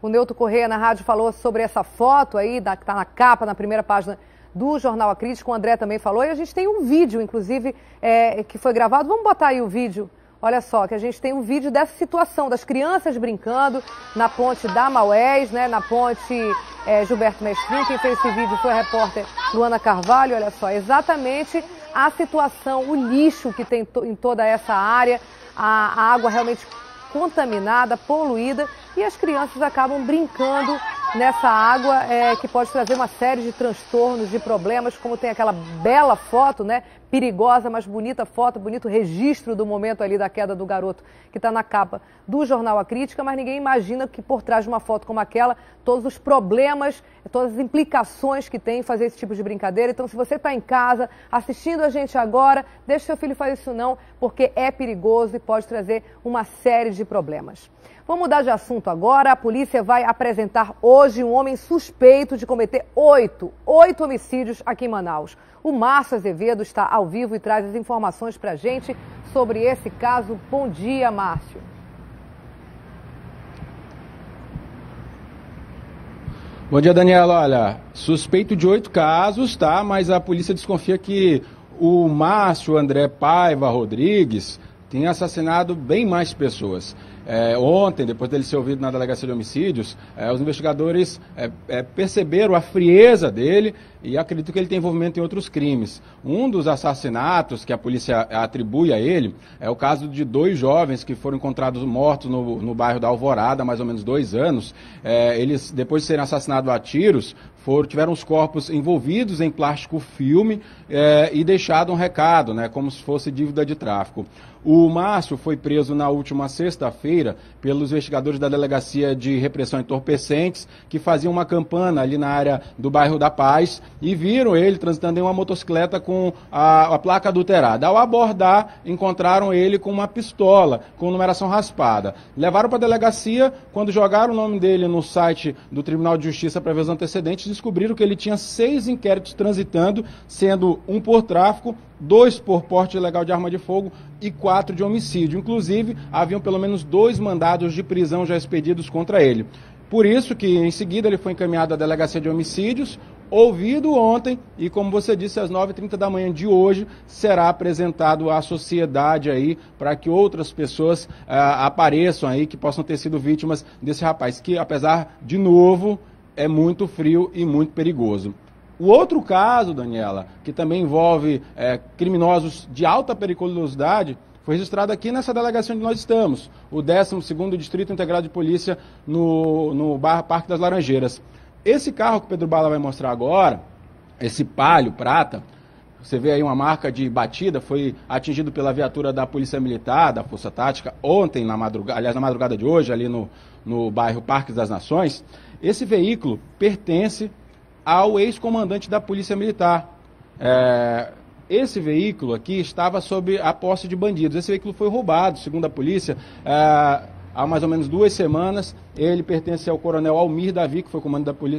O Neuto Correia na rádio falou sobre essa foto aí, que está na capa, na primeira página do Jornal A Crítica. O André também falou e a gente tem um vídeo, inclusive, que foi gravado. Vamos botar aí o vídeo. Olha só, que a gente tem um vídeo dessa situação, das crianças brincando na ponte da Maués, né, na ponte Gilberto Mestrinho. Quem fez esse vídeo foi a repórter Luana Carvalho. Olha só, exatamente a situação, o lixo que tem em toda essa área, a água realmente contaminada, poluída, e as crianças acabam brincando nessa água que pode trazer uma série de transtornos, de problemas, como tem aquela bela foto, né? Perigosa, mas bonita foto, bonito registro do momento ali da queda do garoto que está na capa do Jornal A Crítica, mas ninguém imagina que por trás de uma foto como aquela, todos os problemas, todas as implicações que tem fazer esse tipo de brincadeira. Então, se você está em casa assistindo a gente agora, deixe seu filho fazer isso não, porque é perigoso e pode trazer uma série de problemas. Vamos mudar de assunto agora. A polícia vai apresentar hoje um homem suspeito de cometer oito homicídios aqui em Manaus. O Márcio Azevedo está ao vivo e traz as informações para a gente sobre esse caso. Bom dia, Márcio. Bom dia, Daniela. Olha, suspeito de 8 casos, tá? Mas a polícia desconfia que o Márcio André Paiva Rodrigues tem assassinado bem mais pessoas. Ontem, depois dele ser ouvido na delegacia de homicídios, os investigadores perceberam a frieza dele e acreditam que ele tem envolvimento em outros crimes. Um dos assassinatos que a polícia atribui a ele é o caso de 2 jovens que foram encontrados mortos no bairro da Alvorada há mais ou menos 2 anos. Eles, depois de serem assassinados a tiros, tiveram os corpos envolvidos em plástico filme e deixado um recado, né, como se fosse dívida de tráfico. O Márcio foi preso na última sexta-feira pelos investigadores da Delegacia de Repressão a Entorpecentes, que faziam uma campana ali na área do bairro da Paz, e viram ele transitando em uma motocicleta com a placa adulterada. Ao abordar, encontraram ele com uma pistola com numeração raspada. Levaram para a delegacia. Quando jogaram o nome dele no site do Tribunal de Justiça para ver os antecedentes, descobriram que ele tinha 6 inquéritos transitando, sendo 1 por tráfico, 2 por porte ilegal de arma de fogo e 4 de homicídio. Inclusive, haviam pelo menos 2 mandados de prisão já expedidos contra ele. Por isso que, em seguida, ele foi encaminhado à Delegacia de Homicídios, ouvido ontem, e como você disse, às 9h30 da manhã de hoje, será apresentado à sociedade aí, para que outras pessoas apareçam aí, que possam ter sido vítimas desse rapaz, que, apesar, de novo, é muito frio e muito perigoso. O outro caso, Daniela, que também envolve criminosos de alta periculosidade, foi registrado aqui nessa delegacia onde nós estamos, o 12º Distrito Integrado de Polícia no Parque das Laranjeiras. Esse carro que o Pedro Bala vai mostrar agora, esse Palio prata, você vê aí uma marca de batida, foi atingido pela viatura da Polícia Militar, da Força Tática, ontem, na madrugada de hoje, ali no bairro Parque das Nações. Esse veículo pertence ao ex-comandante da Polícia Militar. Esse veículo aqui estava sob a posse de bandidos. Esse veículo foi roubado, segundo a polícia, há mais ou menos 2 semanas. Ele pertence ao coronel Almir Davi, que foi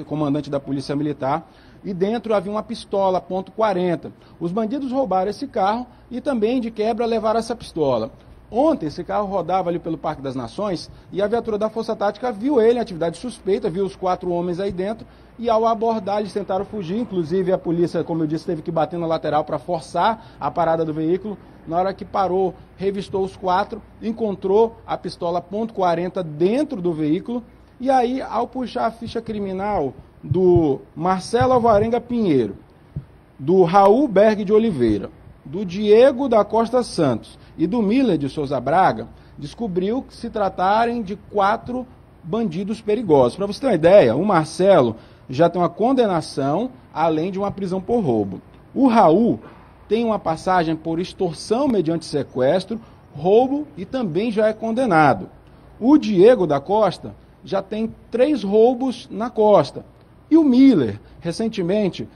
comandante da Polícia Militar, e dentro havia uma pistola .40. Os bandidos roubaram esse carro e também, de quebra, levaram essa pistola. Ontem, esse carro rodava ali pelo Parque das Nações e a viatura da Força Tática viu ele em atividade suspeita, viu os 4 homens aí dentro, e ao abordar eles tentaram fugir. Inclusive a polícia, como eu disse, teve que bater na lateral para forçar a parada do veículo. Na hora que parou, revistou os 4, encontrou a pistola .40 dentro do veículo, e aí, ao puxar a ficha criminal do Marcelo Alvarenga Pinheiro, do Raul Berg de Oliveira, do Diego da Costa Santos e do Miller de Souza Braga, descobriu que se tratarem de 4 bandidos perigosos. Para você ter uma ideia, o Marcelo já tem uma condenação, além de uma prisão por roubo. O Raul tem uma passagem por extorsão mediante sequestro, roubo e também já é condenado. O Diego da Costa já tem 3 roubos na costa. E o Miller, recentemente,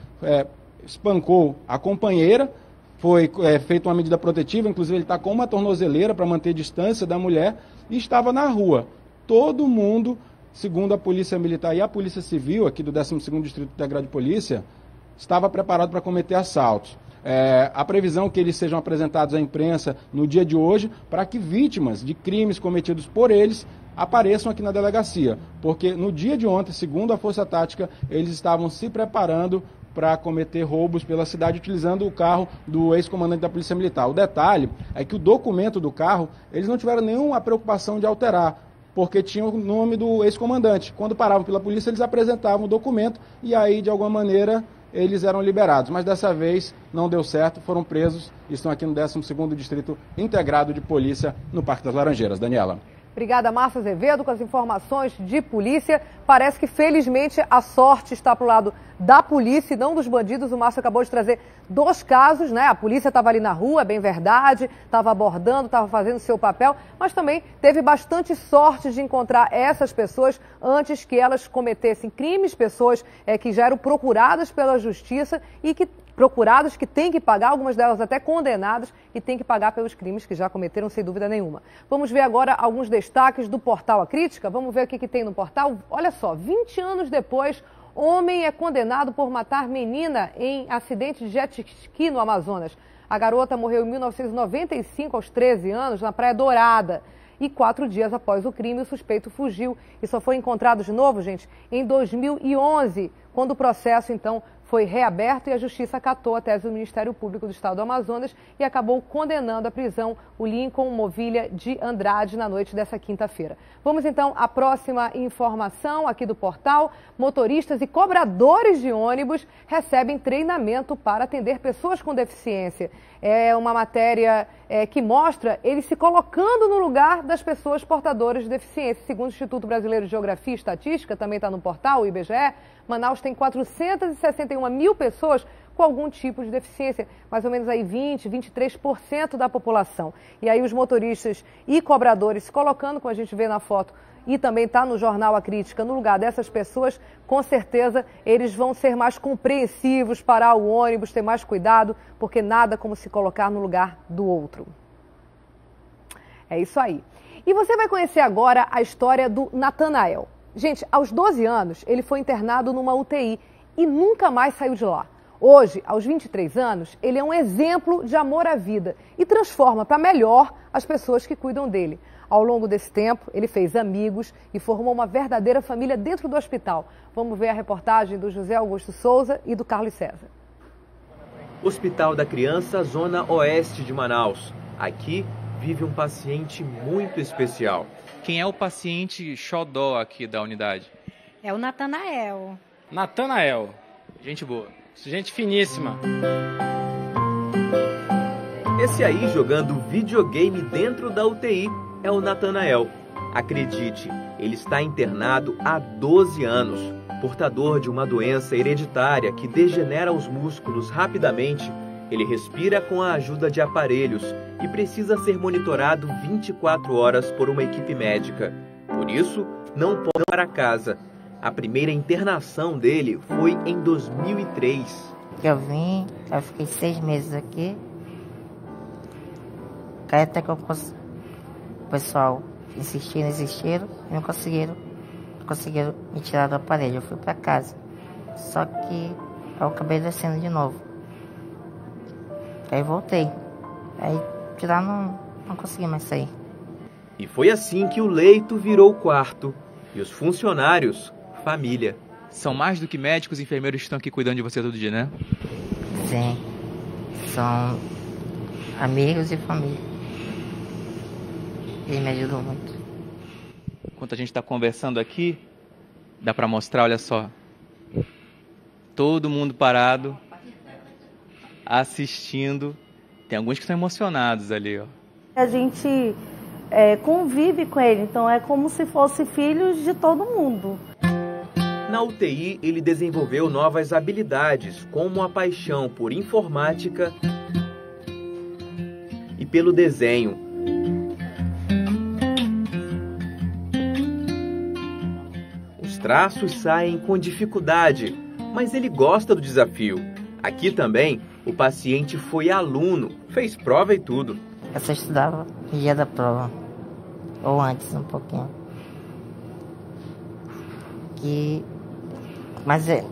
espancou a companheira, foi feita uma medida protetiva, inclusive ele está com uma tornozeleira para manter distância da mulher e estava na rua. Todo mundo, segundo a Polícia Militar e a Polícia Civil, aqui do 12º Distrito Integrado de Polícia, estava preparado para cometer assaltos. A previsão é que eles sejam apresentados à imprensa no dia de hoje para que vítimas de crimes cometidos por eles apareçam aqui na delegacia, porque no dia de ontem, segundo a Força Tática, eles estavam se preparando para cometer roubos pela cidade utilizando o carro do ex-comandante da Polícia Militar. O detalhe é que o documento do carro, eles não tiveram nenhuma preocupação de alterar, porque tinha o nome do ex-comandante. Quando paravam pela polícia, eles apresentavam o documento e aí, de alguma maneira, eles eram liberados. Mas dessa vez não deu certo, foram presos e estão aqui no 12º Distrito Integrado de Polícia, no Parque das Laranjeiras. Daniela. Obrigada, Márcia Azevedo, com as informações de polícia. Parece que, felizmente, a sorte está para o lado da polícia e não dos bandidos. O Márcio acabou de trazer 2 casos, né? A polícia estava ali na rua, é bem verdade, estava abordando, estava fazendo seu papel, mas também teve bastante sorte de encontrar essas pessoas antes que elas cometessem crimes, pessoas que já eram procuradas pela justiça e que têm que pagar, algumas delas até condenadas, e têm que pagar pelos crimes que já cometeram, sem dúvida nenhuma. Vamos ver agora alguns destaques do portal A Crítica. Vamos ver o que tem no portal. Olha só, 20 anos depois, homem é condenado por matar menina em acidente de jet ski no Amazonas. A garota morreu em 1995, aos 13 anos, na Praia Dourada. E 4 dias após o crime, o suspeito fugiu e só foi encontrado de novo, gente, em 2011, quando o processo, então, foi reaberto e a Justiça acatou a tese do Ministério Público do Estado do Amazonas e acabou condenando à prisão o Lincoln Movilha de Andrade na noite dessa quinta-feira. Vamos então à próxima informação aqui do portal. Motoristas e cobradores de ônibus recebem treinamento para atender pessoas com deficiência. É uma matéria que mostra eles se colocando no lugar das pessoas portadoras de deficiência. Segundo o Instituto Brasileiro de Geografia e Estatística, também está no portal, o IBGE, Manaus tem 461 mil pessoas com algum tipo de deficiência, mais ou menos aí 23% da população. E aí os motoristas e cobradores se colocando, como a gente vê na foto, e também está no jornal A Crítica, no lugar dessas pessoas, com certeza eles vão ser mais compreensivos, parar o ônibus, ter mais cuidado, porque nada como se colocar no lugar do outro. É isso aí. E você vai conhecer agora a história do Natanael. Gente, aos 12 anos, ele foi internado numa UTI e nunca mais saiu de lá. Hoje, aos 23 anos, ele é um exemplo de amor à vida e transforma para melhor as pessoas que cuidam dele. Ao longo desse tempo, ele fez amigos e formou uma verdadeira família dentro do hospital. Vamos ver a reportagem do José Augusto Souza e do Carlos César. Hospital da Criança, Zona Oeste de Manaus. Aqui vive um paciente muito especial. Quem é o paciente xodó aqui da unidade? É o Natanael. Natanael. Gente boa. Gente finíssima. Esse aí jogando videogame dentro da UTI é o Natanael. Acredite, ele está internado há 12 anos. Portador de uma doença hereditária que degenera os músculos rapidamente, ele respira com a ajuda de aparelhos e precisa ser monitorado 24 horas por uma equipe médica. Por isso, não pode ir para casa. A primeira internação dele foi em 2003. Eu fiquei 6 meses aqui. Aí até que o pessoal insistiram e não conseguiram me tirar do aparelho. Eu fui para casa. Só que eu acabei descendo de novo. Aí voltei. Aí de lá não consegui mais sair. E foi assim que o leito virou quarto. E os funcionários, família. São mais do que médicos e enfermeiros que estão aqui cuidando de você todo dia, né? Sim. São amigos e família. Eles me ajudam muito. Enquanto a gente está conversando aqui, dá para mostrar, olha só. Todo mundo parado, assistindo. Tem alguns que estão emocionados ali, ó. A gente convive com ele, então é como se fosse filhos de todo mundo. Na UTI, ele desenvolveu novas habilidades, como a paixão por informática e pelo desenho. Os traços saem com dificuldade, mas ele gosta do desafio. Aqui também, o paciente foi aluno, fez prova e tudo. Eu só estudava no dia da prova, ou antes um pouquinho. Mas eu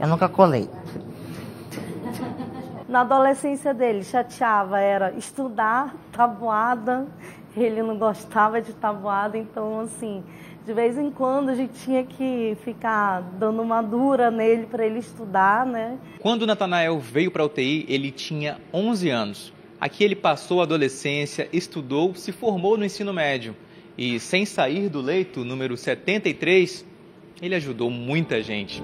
nunca colei. Na adolescência dele, chateava, era estudar, tabuada. Ele não gostava de tabuada, então assim, de vez em quando a gente tinha que ficar dando uma dura nele para ele estudar, né? Quando o Natanael veio para a UTI, ele tinha 11 anos. Aqui ele passou a adolescência, estudou, se formou no ensino médio. E sem sair do leito, número 73, ele ajudou muita gente.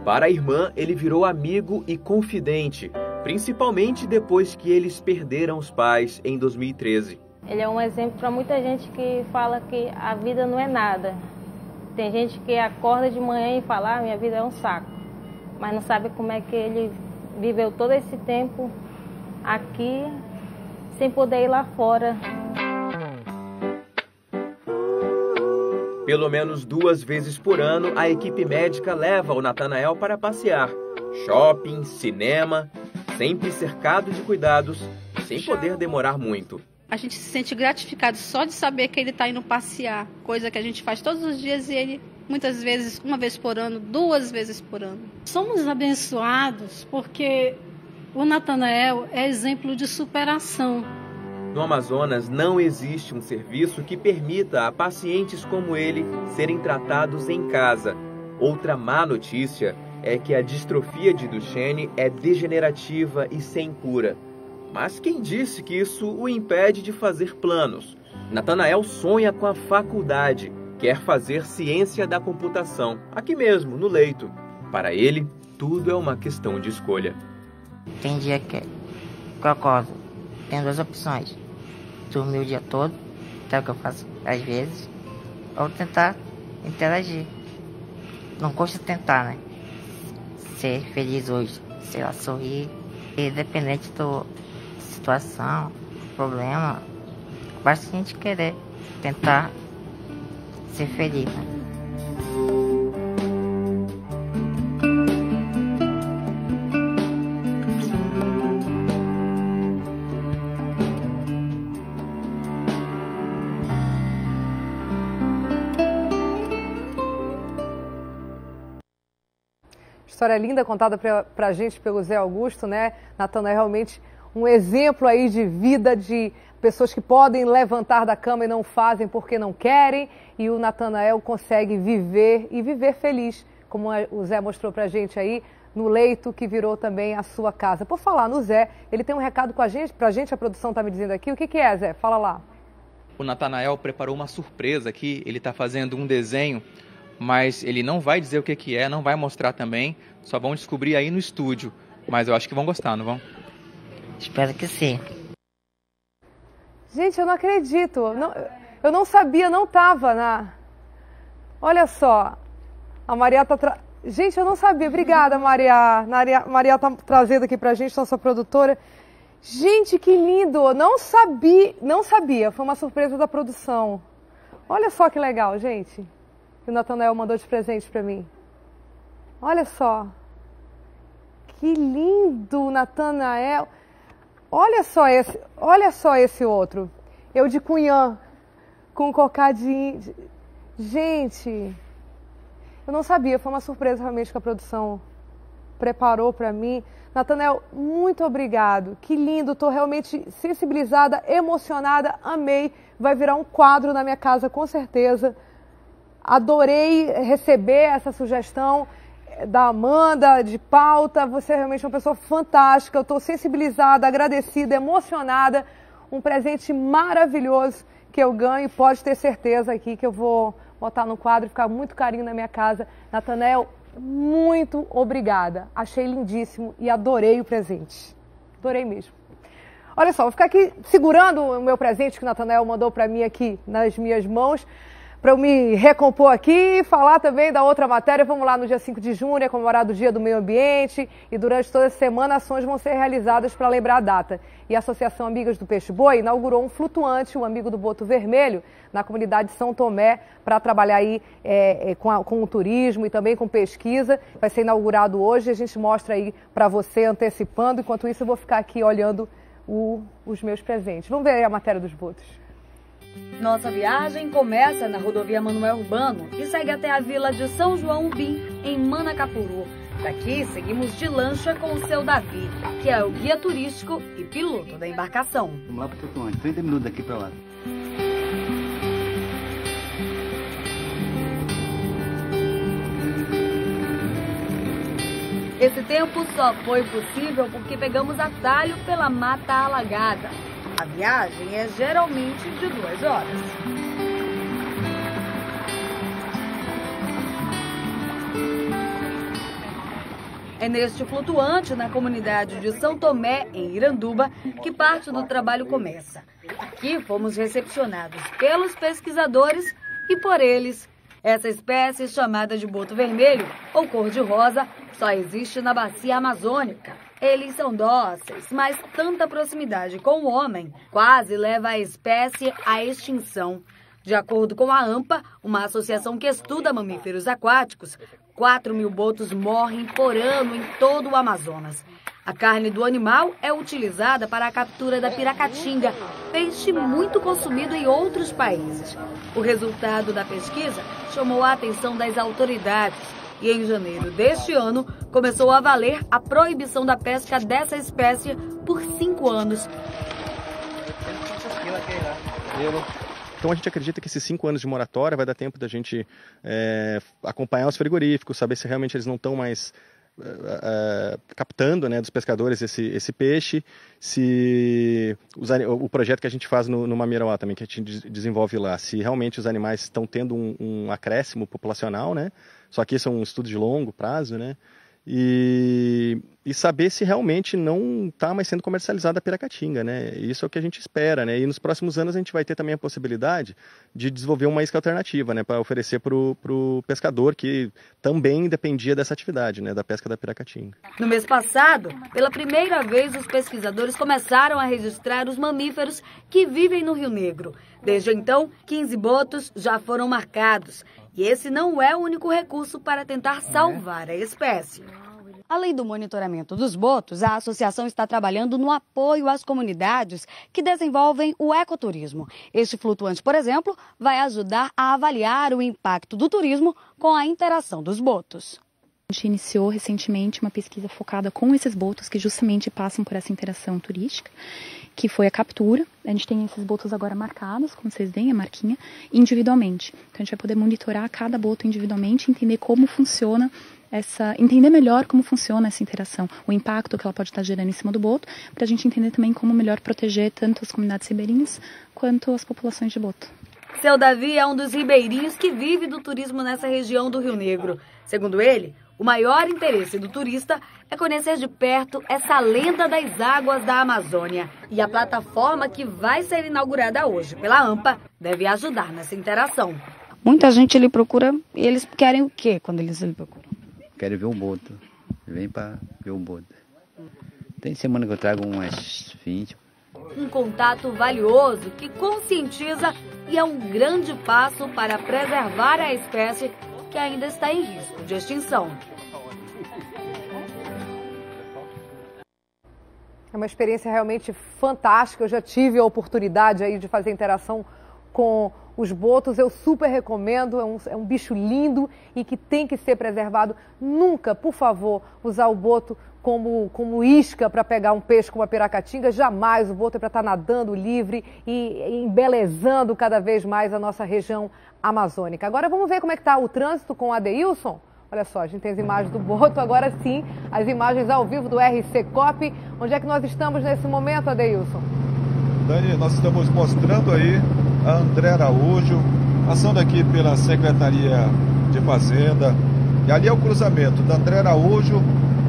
Para a irmã, ele virou amigo e confidente, principalmente depois que eles perderam os pais em 2013. Ele é um exemplo para muita gente que fala que a vida não é nada. Tem gente que acorda de manhã e fala, minha vida é um saco. Mas não sabe como é que ele viveu todo esse tempo aqui, sem poder ir lá fora. Pelo menos 2 vezes por ano, a equipe médica leva o Natanael para passear. Shopping, cinema, sempre cercado de cuidados, sem poder demorar muito. A gente se sente gratificado só de saber que ele está indo passear, coisa que a gente faz todos os dias e ele, muitas vezes, 1 vez por ano, 2 vezes por ano. Somos abençoados porque o Natanael é exemplo de superação. No Amazonas não existe um serviço que permita a pacientes como ele serem tratados em casa. Outra má notícia é que a distrofia de Duchenne é degenerativa e sem cura. Mas quem disse que isso o impede de fazer planos? Natanael sonha com a faculdade, quer fazer ciência da computação, aqui mesmo, no leito. Para ele, tudo é uma questão de escolha. Tem dia que eu acordo, tem 2 opções. Dormir o dia todo, que é o que eu faço às vezes, ou tentar interagir. Não custa tentar, né? Ser feliz hoje, sei lá, sorrir. Independente da situação, problema, basta a gente querer tentar ser feliz, né? História linda contada pra gente pelo Zé Augusto, né? Natanael é realmente um exemplo aí de vida, de pessoas que podem levantar da cama e não fazem porque não querem. E o Natanael consegue viver e viver feliz, como o Zé mostrou pra gente aí, no leito que virou também a sua casa. Por falar no Zé, ele tem um recado pra gente, a produção tá me dizendo aqui. O que é, Zé? Fala lá. O Natanael preparou uma surpresa aqui, ele está fazendo um desenho, mas ele não vai dizer o que é, não vai mostrar também, só vão descobrir aí no estúdio. Mas eu acho que vão gostar, não vão? Espero que sim. Gente, eu não acredito. Eu não sabia, não estava na... Olha só, a Maria tá... Gente, eu não sabia. Obrigada, Maria. Maria tá trazendo aqui pra gente, nossa produtora. Gente, que lindo. Não sabia. Foi uma surpresa da produção. Olha só que legal, gente. Que o Natanael mandou de presente pra mim. Olha só. Que lindo, Natanael. Olha só esse outro. Eu de cunhã, com cocadinho. Gente, eu não sabia. Foi uma surpresa realmente que a produção preparou pra mim. Natanael, muito obrigado. Que lindo. Tô realmente sensibilizada, emocionada. Amei. Vai virar um quadro na minha casa, com certeza. Adorei receber essa sugestão da Amanda, de pauta. Você é realmente uma pessoa fantástica. Eu estou sensibilizada, agradecida, emocionada. Um presente maravilhoso que eu ganho. Pode ter certeza aqui que eu vou botar no quadro e ficar muito carinho na minha casa. Natanael, muito obrigada. Achei lindíssimo e adorei o presente. Adorei mesmo. Olha só, vou ficar aqui segurando o meu presente que o Natanael mandou para mim aqui nas minhas mãos, para eu me recompor aqui e falar também da outra matéria. Vamos lá, no dia 5 de junho é comemorado o Dia do Meio Ambiente e durante toda a semana ações vão ser realizadas para lembrar a data. E a Associação Amigas do Peixe Boi inaugurou um flutuante, o Amigo do Boto Vermelho, na comunidade de São Tomé, para trabalhar aí com o turismo e também com pesquisa. Vai ser inaugurado hoje e a gente mostra aí para você antecipando. Enquanto isso eu vou ficar aqui olhando os meus presentes. Vamos ver aí a matéria dos botos. Nossa viagem começa na rodovia Manoel Urbano e segue até a vila de São João Ubim, em Manacapuru. Daqui seguimos de lancha com o seu Davi, que é o guia turístico e piloto da embarcação. Vamos lá para o flutuante, 30 minutos daqui para lá. Esse tempo só foi possível porque pegamos atalho pela Mata Alagada. A viagem é geralmente de 2 horas. É neste flutuante, na comunidade de São Tomé, em Iranduba, que parte do trabalho começa. Aqui fomos recepcionados pelos pesquisadores e por eles. Essa espécie, chamada de boto vermelho ou cor-de-rosa, só existe na bacia amazônica. Eles são dóceis, mas tanta proximidade com o homem quase leva a espécie à extinção. De acordo com a AMPA, uma associação que estuda mamíferos aquáticos, 4.000 botos morrem por ano em todo o Amazonas. A carne do animal é utilizada para a captura da piracatinga, peixe muito consumido em outros países. O resultado da pesquisa chamou a atenção das autoridades e em janeiro deste ano começou a valer a proibição da pesca dessa espécie por 5 anos. Então a gente acredita que esses 5 anos de moratória vai dar tempo da gente acompanhar os frigoríficos, saber se realmente eles não estão mais captando, né, dos pescadores esse peixe, se o projeto que a gente faz no Mamirauá também, que a gente desenvolve lá, se realmente os animais estão tendo um acréscimo populacional, né? Só que isso é um estudo de longo prazo, né? E saber se realmente não está mais sendo comercializada a piracatinga, né? Isso é o que a gente espera, né? E nos próximos anos a gente vai ter também a possibilidade de desenvolver uma isca alternativa, né? Para oferecer para o pescador que também dependia dessa atividade, né? Da pesca da piracatinga. No mês passado, pela primeira vez, os pesquisadores começaram a registrar os mamíferos que vivem no Rio Negro. Desde então, 15 botos já foram marcados. E esse não é o único recurso para tentar salvar a espécie. Além do monitoramento dos botos, a associação está trabalhando no apoio às comunidades que desenvolvem o ecoturismo. Este flutuante, por exemplo, vai ajudar a avaliar o impacto do turismo com a interação dos botos. A gente iniciou recentemente uma pesquisa focada com esses botos que justamente passam por essa interação turística, que foi a captura. A gente tem esses botos agora marcados, como vocês veem, a marquinha, individualmente. Então a gente vai poder monitorar cada boto individualmente, entender como funciona entender melhor como funciona essa interação, o impacto que ela pode estar gerando em cima do boto, para a gente entender também como melhor proteger tanto as comunidades ribeirinhas quanto as populações de boto. Seu Davi é um dos ribeirinhos que vive do turismo nessa região do Rio Negro. Segundo ele, o maior interesse do turista é conhecer de perto essa lenda das águas da Amazônia. E a plataforma que vai ser inaugurada hoje pela AMPA deve ajudar nessa interação. Muita gente lhe procura e eles querem o quê quando eles lhe procuram? Querem ver o boto. Vem para ver o boto. Tem semana que eu trago umas 20. Um contato valioso que conscientiza e é um grande passo para preservar a espécie que ainda está em risco de extinção. É uma experiência realmente fantástica. Eu já tive a oportunidade aí de fazer interação com os botos. Eu super recomendo, é um bicho lindo e que tem que ser preservado. Nunca, por favor, usar o boto como isca para pegar um peixe como a piracatinga. Jamais. O boto é para estar nadando livre e embelezando cada vez mais a nossa região amazônica. Agora vamos ver como é que está o trânsito com o Adeilson. Olha só, a gente tem as imagens do boto, agora sim, as imagens ao vivo do RC Cop. Onde é que nós estamos nesse momento, Adeilson? Dani, nós estamos mostrando aí a André Araújo, passando aqui pela Secretaria de Fazenda, E ali é o cruzamento da André Araújo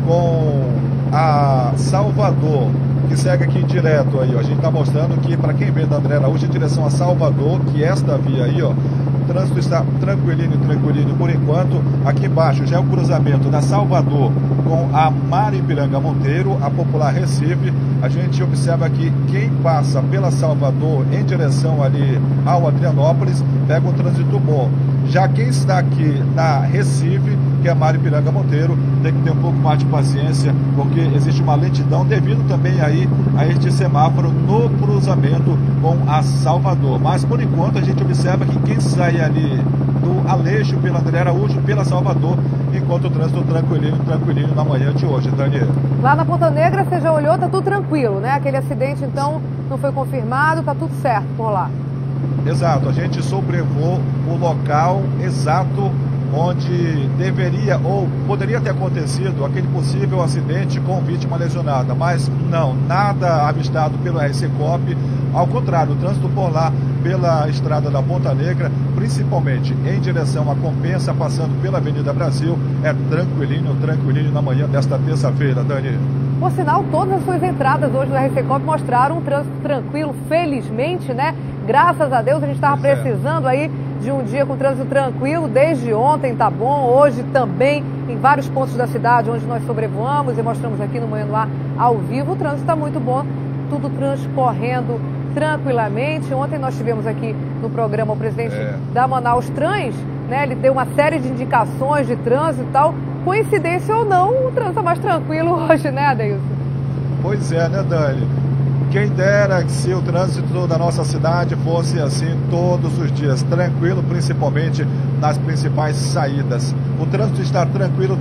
com a Salvador, que segue aqui direto aí, ó. A gente está mostrando que para quem vem da André Araújo em direção a Salvador, que esta via aí, ó, o trânsito está tranquilinho por enquanto. Aqui embaixo já é o cruzamento da Salvador com a Maripiranga Monteiro, a Popular Recife. A gente observa que quem passa pela Salvador em direção ali ao Adrianópolis pega um trânsito bom. Já quem está aqui na Recife, que é a Maripiranga Monteiro, tem que ter um pouco mais de paciência, porque existe uma lentidão devido também aí a este semáforo no cruzamento com a Salvador. Mas por enquanto a gente observa que quem sai ali do Aleixo pela André Araújo, pela Salvador, enquanto o trânsito tranquilinho na manhã de hoje, Daniel. Lá na Ponta Negra, você já olhou, tá tudo tranquilo, né? Aquele acidente, então, não foi confirmado, tá tudo certo por lá. Exato, a gente sobrevoou o local exato onde deveria ou poderia ter acontecido aquele possível acidente com vítima lesionada, mas não, nada avistado pelo RCCOP. Ao contrário, o trânsito por lá, pela estrada da Ponta Negra, principalmente em direção à Compensa, passando pela Avenida Brasil, é tranquilinho na manhã desta terça-feira, Dani. Por sinal, todas as suas entradas hoje do RCCOP mostraram um trânsito tranquilo, felizmente, né? Graças a Deus, a gente estava precisando aí de um dia com trânsito tranquilo. Desde ontem tá bom, hoje também, em vários pontos da cidade onde nós sobrevoamos e mostramos aqui no Manhã no Ar ao vivo, o trânsito está muito bom, tudo transcorrendo tranquilamente. Ontem nós tivemos aqui no programa o presidente da Manaus Trans, né? Ele deu uma série de indicações de trânsito e tal. Coincidência ou não, o trânsito está mais tranquilo hoje, né, Adeilson? Pois é, né, Dani? Quem dera que se o trânsito da nossa cidade fosse assim todos os dias, tranquilo, principalmente nas principais saídas. O trânsito está tranquilo,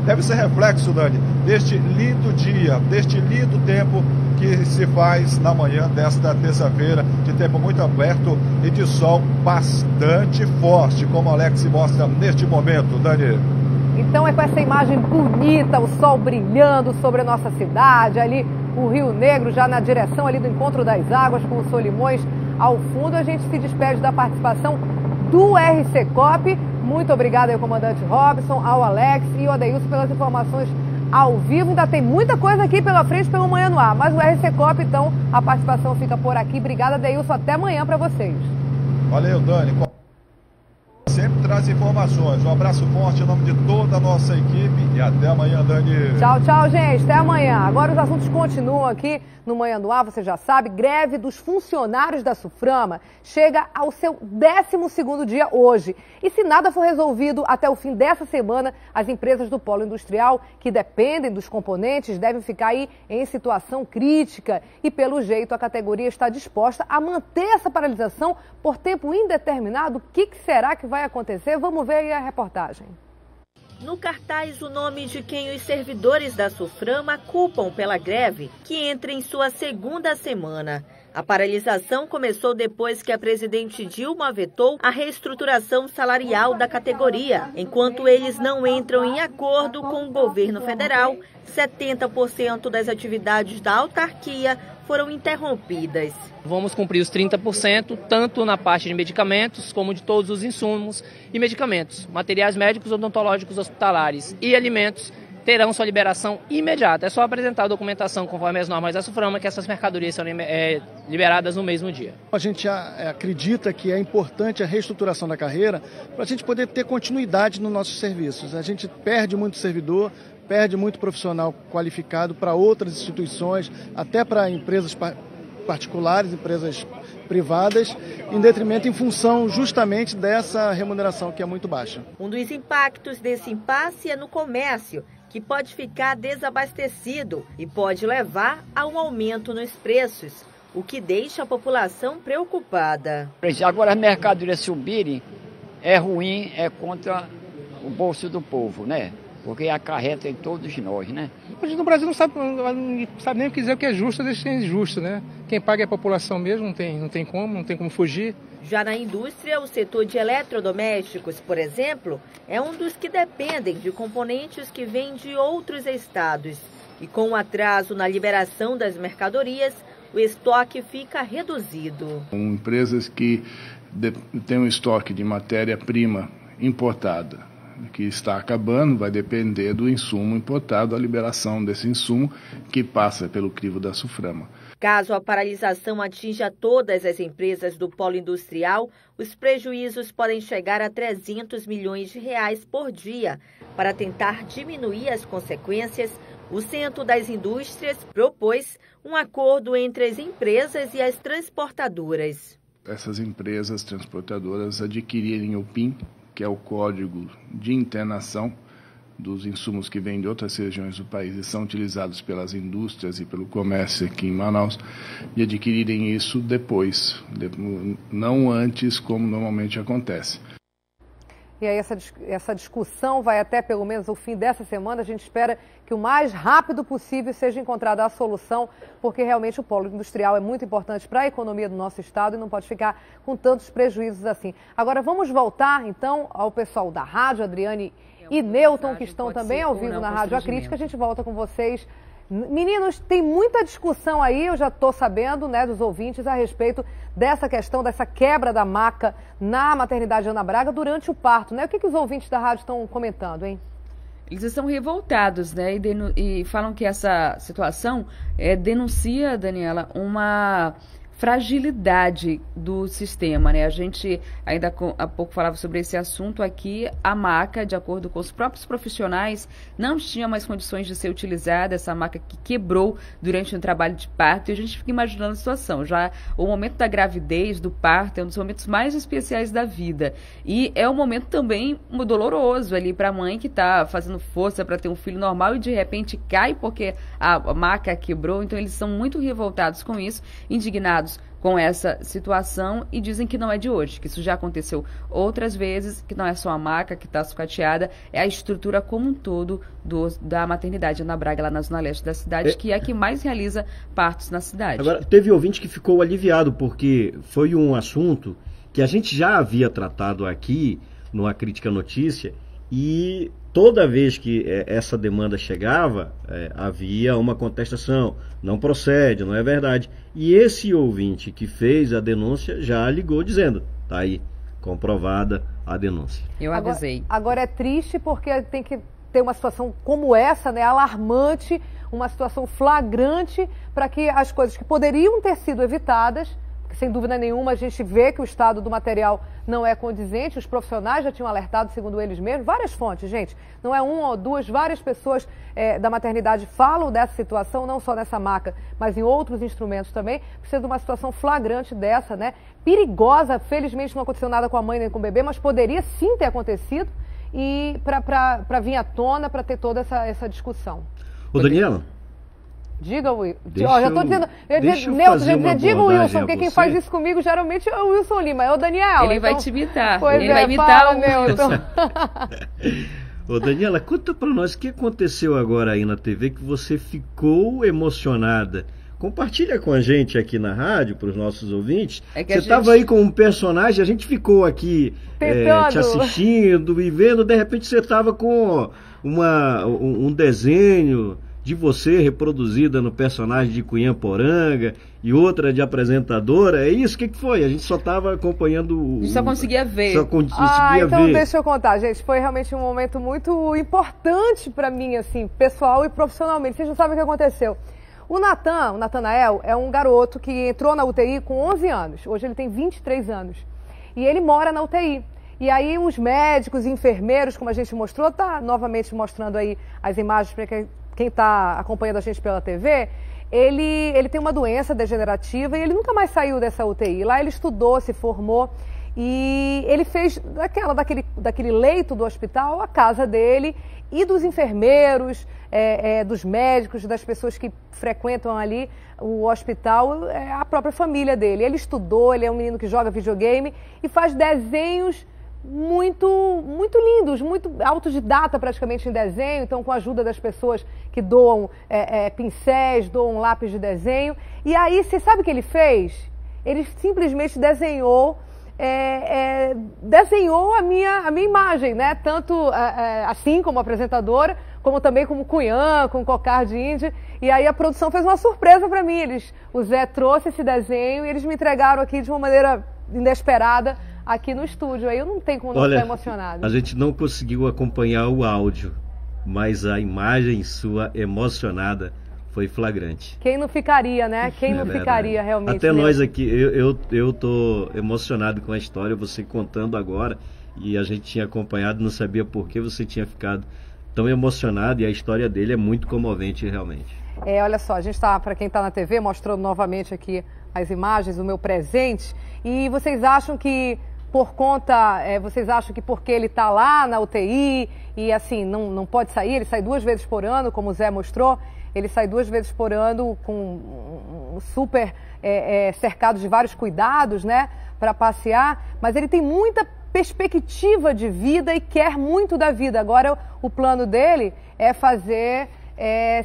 deve ser reflexo, Dani, deste lindo dia, deste lindo tempo que se faz na manhã desta terça-feira, de tempo muito aberto e de sol bastante forte, como o Alex mostra neste momento, Dani. Então é com essa imagem bonita, o sol brilhando sobre a nossa cidade, ali o Rio Negro já na direção ali do Encontro das Águas com o Solimões ao fundo. A gente se despede da participação do RCCOP. Muito obrigada ao comandante Robson, ao Alex e ao Adeilson pelas informações ao vivo. Ainda tem muita coisa aqui pela frente pelo Manhã no Ar, mas o RCCOP, então, a participação fica por aqui. Obrigada, Adeilson. Até amanhã para vocês. Valeu, Dani. Sempre traz informações. Um abraço forte em nome de toda a nossa equipe e até amanhã, Dani. Tchau, gente. Até amanhã. Agora os assuntos continuam aqui no Manhã no Ar, você já sabe. Greve dos funcionários da Suframa chega ao seu 12º dia hoje. E se nada for resolvido até o fim dessa semana, as empresas do polo industrial que dependem dos componentes devem ficar aí em situação crítica. E pelo jeito a categoria está disposta a manter essa paralisação por tempo indeterminado. O que será que vai acontecer? Vamos ver aí a reportagem. No cartaz, o nome de quem os servidores da Suframa culpam pela greve, que entra em sua 2ª semana. A paralisação começou depois que a presidente Dilma vetou a reestruturação salarial da categoria. Enquanto eles não entram em acordo com o governo federal, 70% das atividades da autarquia foram interrompidas. Vamos cumprir os 30%, tanto na parte de medicamentos, como de todos os insumos e medicamentos, materiais médicos, odontológicos, hospitalares e alimentos, terão sua liberação imediata. É só apresentar a documentação conforme as normas da Suframa que essas mercadorias serão liberadas no mesmo dia. A gente acredita que é importante a reestruturação da carreira para a gente poder ter continuidade nos nossos serviços. A gente perde muito servidor, perde muito profissional qualificado para outras instituições, até para empresas particulares, empresas privadas, em detrimento, em função justamente dessa remuneração que é muito baixa. Um dos impactos desse impasse é no comércio, que pode ficar desabastecido e pode levar a um aumento nos preços, o que deixa a população preocupada. Agora as mercadorias subirem é ruim, é contra o bolso do povo, né? Porque acarreta em todos nós, né? Hoje no Brasil não sabe nem dizer o que é justo ou deixa injusto, né? Quem paga é a população mesmo, não tem como fugir. Já na indústria, o setor de eletrodomésticos, por exemplo, é um dos que dependem de componentes que vêm de outros estados. E com o atraso na liberação das mercadorias, o estoque fica reduzido. Empresas que têm um estoque de matéria-prima importada que está acabando, vai depender do insumo importado, a liberação desse insumo que passa pelo crivo da SUFRAMA. Caso a paralisação atinja todas as empresas do polo industrial, os prejuízos podem chegar a 300 milhões de reais por dia. Para tentar diminuir as consequências, o Centro das Indústrias propôs um acordo entre as empresas e as transportadoras. Essas empresas transportadoras adquirirem o PIN, que é o Código de Internação dos insumos que vêm de outras regiões do país e são utilizados pelas indústrias e pelo comércio aqui em Manaus, e adquirirem isso depois, não antes, como normalmente acontece. E aí essa discussão vai até pelo menos o fim dessa semana. A gente espera que o mais rápido possível seja encontrada a solução, porque realmente o polo industrial é muito importante para a economia do nosso estado e não pode ficar com tantos prejuízos assim. Agora vamos voltar então ao pessoal da rádio, Adriane e Newton, que estão também ao vivo na Rádio A Crítica. A gente volta com vocês. Meninos, tem muita discussão aí, eu já estou sabendo, né, dos ouvintes a respeito dessa questão, dessa quebra da maca na maternidade Ana Braga durante o parto, né? O que os ouvintes da rádio estão comentando, hein? Eles estão revoltados, né? E falam que essa situação denuncia, Daniela, uma fragilidade do sistema, né? A gente ainda há pouco falava sobre esse assunto aqui. A maca, de acordo com os próprios profissionais, não tinha mais condições de ser utilizada, essa maca que quebrou durante um trabalho de parto, e a gente fica imaginando a situação. Já o momento da gravidez, do parto, é um dos momentos mais especiais da vida, e é um momento também doloroso ali para a mãe que está fazendo força para ter um filho normal e de repente cai porque a maca quebrou. Então eles são muito revoltados com isso, indignados com essa situação, e dizem que não é de hoje, que isso já aconteceu outras vezes, que não é só a maca que está sucateada, é a estrutura como um todo da maternidade Ana Braga, lá na zona leste da cidade, que é a que mais realiza partos na cidade. Agora, teve ouvinte que ficou aliviado, porque foi um assunto que a gente já havia tratado aqui no A Crítica Notícia, e toda vez que essa demanda chegava, havia uma contestação, não procede, não é verdade. E esse ouvinte que fez a denúncia já ligou dizendo, tá aí, comprovada a denúncia. Eu avisei. Agora é triste porque tem que ter uma situação como essa, né, alarmante, uma situação flagrante, para que as coisas que poderiam ter sido evitadas, sem dúvida nenhuma, a gente vê que o estado do material não é condizente, os profissionais já tinham alertado, segundo eles mesmos, várias fontes, gente, não é uma ou duas, várias pessoas da maternidade falam dessa situação, não só nessa maca, mas em outros instrumentos também. Precisa de uma situação flagrante dessa, né, perigosa. Felizmente não aconteceu nada com a mãe nem com o bebê, mas poderia sim ter acontecido, e para vir à tona, para ter toda essa discussão. Ô, Daniela? Diga, Will. Já estou dizendo. Diga o Wilson, porque quem faz isso comigo geralmente é o Wilson Lima, é o Daniel. Ele vai te imitar. Ele vai imitar o Wilson. Ô, Daniela, conta pra nós o que aconteceu agora aí na TV que você ficou emocionada. Compartilha com a gente aqui na rádio, para os nossos ouvintes. Você estava aí com um personagem, a gente ficou aqui te assistindo e vendo, de repente você estava com um desenho de você reproduzida no personagem de Cunhã Poranga e outra de apresentadora. É isso? O que foi? A gente só estava acompanhando a gente só conseguia ver. Só conseguia então ver. Deixa eu contar, gente. Foi realmente um momento muito importante para mim, assim, pessoal e profissionalmente. Vocês não sabem o que aconteceu. O Natanael, é um garoto que entrou na UTI com 11 anos. Hoje ele tem 23 anos. E ele mora na UTI. E aí os médicos e enfermeiros, como a gente mostrou, tá novamente mostrando aí as imagens para quem está acompanhando a gente pela TV, ele tem uma doença degenerativa e ele nunca mais saiu dessa UTI. Lá ele estudou, se formou e ele fez daquele leito do hospital a casa dele e dos enfermeiros, dos médicos, das pessoas que frequentam ali o hospital, a própria família dele. Ele estudou, ele é um menino que joga videogame e faz desenhos muito lindos, muito autodidata praticamente em desenho, então com a ajuda das pessoas que doam pincéis, doam lápis de desenho. E aí, você sabe o que ele fez? Ele simplesmente desenhou a minha imagem, né? Tanto assim como apresentadora, como também como Cunhã, com cocar de índia. E aí a produção fez uma surpresa para mim. O Zé trouxe esse desenho e eles me entregaram aqui de uma maneira inesperada aqui no estúdio. Aí eu não tenho como não ficar emocionada. A gente não conseguiu acompanhar o áudio, mas a imagem sua emocionada foi flagrante. Quem não ficaria, né? Quem não ficaria realmente. Até nós aqui, eu tô emocionado com a história, você contando agora, e a gente tinha acompanhado, não sabia por que você tinha ficado tão emocionado, e a história dele é muito comovente realmente. Olha só, a gente está, para quem está na TV, mostrando novamente aqui as imagens, o meu presente, e vocês acham que porque ele está lá na UTI e assim, não pode sair, ele sai 2 vezes por ano, como o Zé mostrou, ele sai 2 vezes por ano com super cercado de vários cuidados, né, para passear, mas ele tem muita perspectiva de vida e quer muito da vida. Agora o plano dele é fazer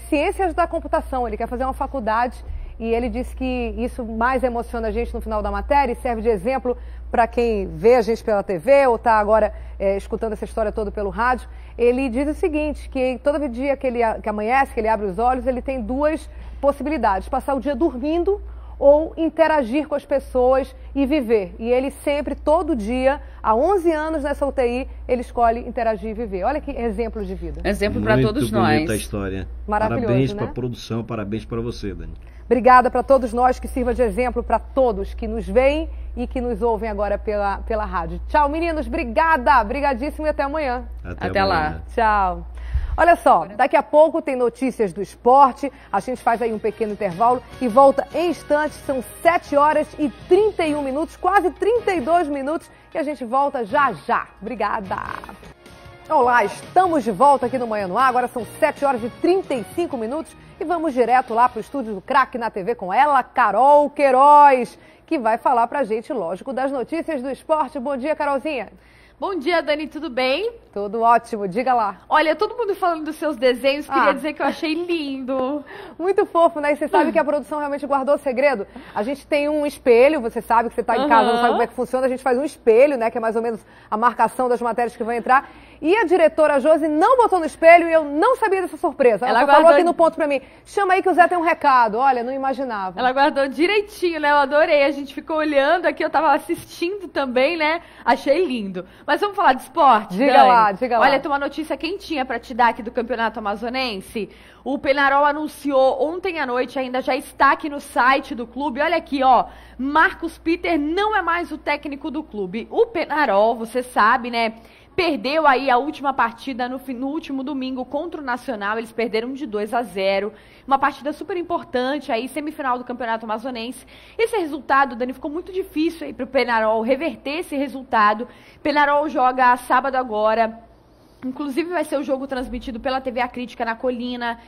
ciências da computação, ele quer fazer uma faculdade e ele disse que isso mais emociona a gente no final da matéria e serve de exemplo para quem vê a gente pela TV ou está agora escutando essa história toda pelo rádio. Ele diz o seguinte, que todo dia que amanhece, que ele abre os olhos, ele tem 2 possibilidades, passar o dia dormindo ou interagir com as pessoas e viver. E ele sempre, todo dia, há 11 anos nessa UTI, ele escolhe interagir e viver. Olha que exemplo de vida. Exemplo para todos nós. Muito bonita a história. Maravilhoso, parabéns, né? para a produção, parabéns para você, Dani. Obrigada para todos nós, que sirva de exemplo para todos que nos veem e que nos ouvem agora pela rádio. Tchau, meninos. Obrigada. Brigadíssimo e até amanhã. Até lá. Tchau. Olha só, daqui a pouco tem notícias do esporte, a gente faz aí um pequeno intervalo e volta em instantes, são 7 horas e 31 minutos, quase 32 minutos, e a gente volta já já. Obrigada! Olá, estamos de volta aqui no Manhã no Ar, agora são 7 horas e 35 minutos e vamos direto lá para o estúdio do Craque na TV com ela, Carol Queiroz, que vai falar pra gente, lógico, das notícias do esporte. Bom dia, Carolzinha! Bom dia, Dani, tudo bem? Tudo ótimo, diga lá. Olha, todo mundo falando dos seus desenhos, queria dizer que eu achei lindo. Muito fofo, né? E você sabe que a produção realmente guardou o segredo? A gente tem um espelho, você sabe que você está em casa, não sabe como é que funciona, a gente faz um espelho, né? Que é mais ou menos a marcação das matérias que vão entrar. E a diretora Josi não botou no espelho e eu não sabia dessa surpresa. Ela falou aqui no ponto pra mim, chama aí que o Zé tem um recado. Olha, não imaginava. Ela guardou direitinho, né? Eu adorei. A gente ficou olhando aqui, eu tava assistindo também, né? Achei lindo. Mas vamos falar de esporte, Diga Dani? lá, diga lá. Olha, tem uma notícia quentinha pra te dar aqui do Campeonato Amazonense. O Peñarol anunciou ontem à noite, ainda já está aqui no site do clube. Olha aqui, ó. Marcos Peter não é mais o técnico do clube. O Peñarol, você sabe, né? Perdeu aí a última partida no último domingo contra o Nacional, eles perderam de 2-0, uma partida super importante aí, semifinal do Campeonato Amazonense. Esse resultado, Dani, ficou muito difícil aí para o Peñarol reverter esse resultado. Peñarol joga sábado agora. Inclusive vai ser o jogo transmitido pela TV A Crítica na Colina.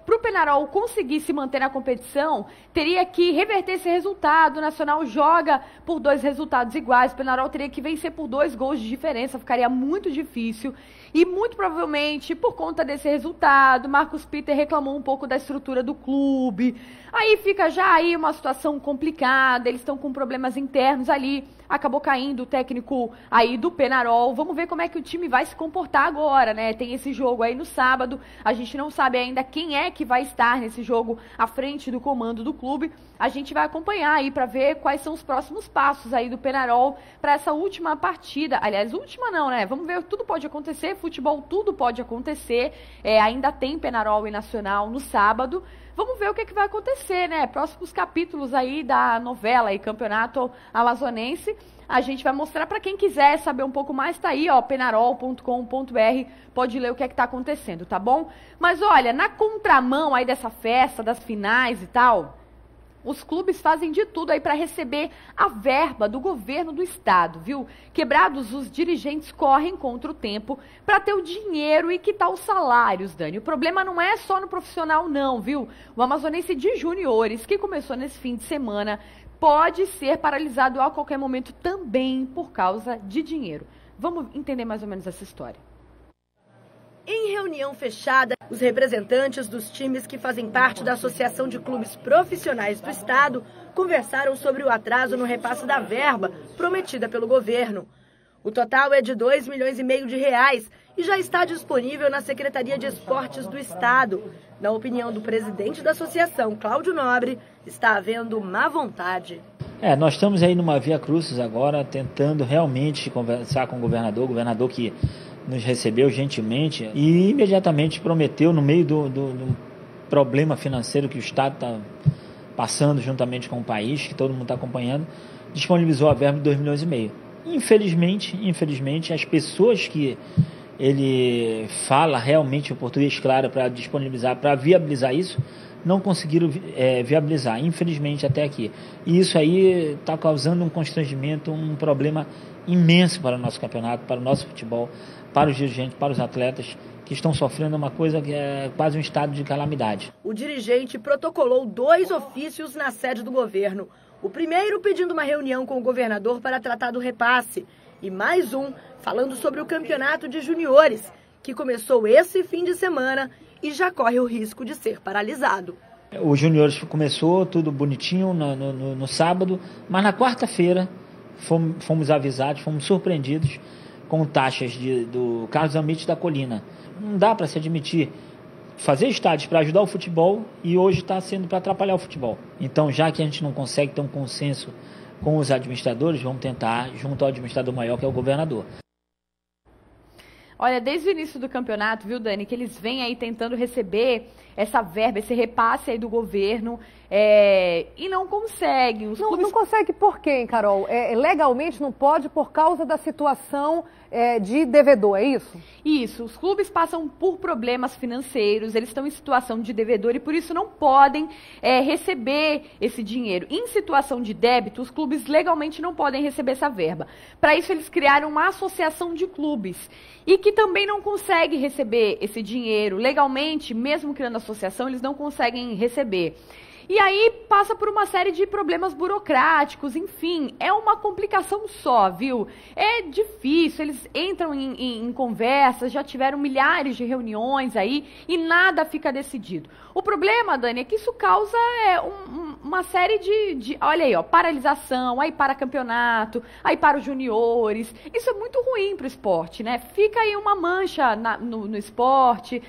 Para o Peñarol conseguir se manter na competição, teria que reverter esse resultado. O Nacional joga por 2 resultados iguais. O Peñarol teria que vencer por 2 gols de diferença. Ficaria muito difícil. E muito provavelmente, por conta desse resultado, Marcos Peter reclamou um pouco da estrutura do clube. Aí fica já aí uma situação complicada. Eles estão com problemas internos ali. Acabou caindo o técnico aí do Peñarol. Vamos ver como é que o time vai se comportar agora, né? Tem esse jogo aí no sábado. A gente não sabe ainda quem é que vai estar nesse jogo à frente do comando do clube. A gente vai acompanhar aí para ver quais são os próximos passos aí do Peñarol para essa última partida. Aliás, última não, né? Vamos ver, tudo pode acontecer. Futebol, tudo pode acontecer. Ainda tem Peñarol e Nacional no sábado. Vamos ver o que vai acontecer, né? Próximos capítulos aí da novela e Campeonato Amazonense. A gente vai mostrar para quem quiser saber um pouco mais, tá aí, ó, peñarol.com.br, pode ler o que tá acontecendo, tá bom? Mas olha, na contramão aí dessa festa, das finais e tal, os clubes fazem de tudo aí para receber a verba do governo do estado, viu? Quebrados, os dirigentes correm contra o tempo para ter o dinheiro e quitar os salários, Dani. O problema não é só no profissional não, viu? O Amazonense de Juniores, que começou nesse fim de semana, pode ser paralisado a qualquer momento também por causa de dinheiro. Vamos entender mais ou menos essa história. Em reunião fechada, os representantes dos times que fazem parte da Associação de Clubes Profissionais do Estado conversaram sobre o atraso no repasse da verba prometida pelo governo. O total é de R$2,5 milhões e já está disponível na Secretaria de Esportes do Estado. Na opinião do presidente da associação, Cláudio Nobre, está havendo má vontade. Nós estamos aí numa via crucis agora, tentando realmente conversar com o governador que nos recebeu gentilmente e imediatamente prometeu, no meio do problema financeiro que o Estado está passando juntamente com o país, que todo mundo está acompanhando, disponibilizou a verba de 2,5 milhões. Infelizmente, as pessoas que ele fala realmente o português claro para disponibilizar, para viabilizar isso, não conseguiram viabilizar, infelizmente, até aqui. E isso aí está causando um constrangimento, um problema imenso para o nosso campeonato, para o nosso futebol, para os dirigentes, para os atletas, que estão sofrendo uma coisa que é quase um estado de calamidade. O dirigente protocolou 2 ofícios na sede do governo. O primeiro pedindo uma reunião com o governador para tratar do repasse. E mais um falando sobre o campeonato de juniores, que começou esse fim de semana e já corre o risco de ser paralisado. Os juniores começou tudo bonitinho no sábado, mas na quarta-feira fomos avisados, fomos surpreendidos com taxas do Carlos Amit da Colina. Não dá para se admitir fazer estádios para ajudar o futebol e hoje está sendo para atrapalhar o futebol. Então, já que a gente não consegue ter um consenso com os administradores, vamos tentar junto ao administrador maior, que é o governador. Olha, desde o início do campeonato, viu, Dani, que eles vêm aí tentando receber essa verba, esse repasse aí do governo, e não conseguem. Não consegue por quê, hein, Carol? Legalmente não pode por causa da situação de devedor, é isso? Isso, os clubes passam por problemas financeiros, eles estão em situação de devedor e por isso não podem receber esse dinheiro. Em situação de débito, os clubes legalmente não podem receber essa verba. Para isso, eles criaram uma associação de clubes e que também não consegue receber esse dinheiro. Legalmente, mesmo criando associação, eles não conseguem receber. E aí passa por uma série de problemas burocráticos, enfim, é uma complicação só, viu? É difícil, eles entram em conversas, já tiveram milhares de reuniões aí e nada fica decidido. O problema, Dani, é que isso causa uma série de olha aí, ó, paralisação, aí para campeonato, aí para os juniores. Isso é muito ruim para o esporte, né? Fica aí uma mancha no esporte,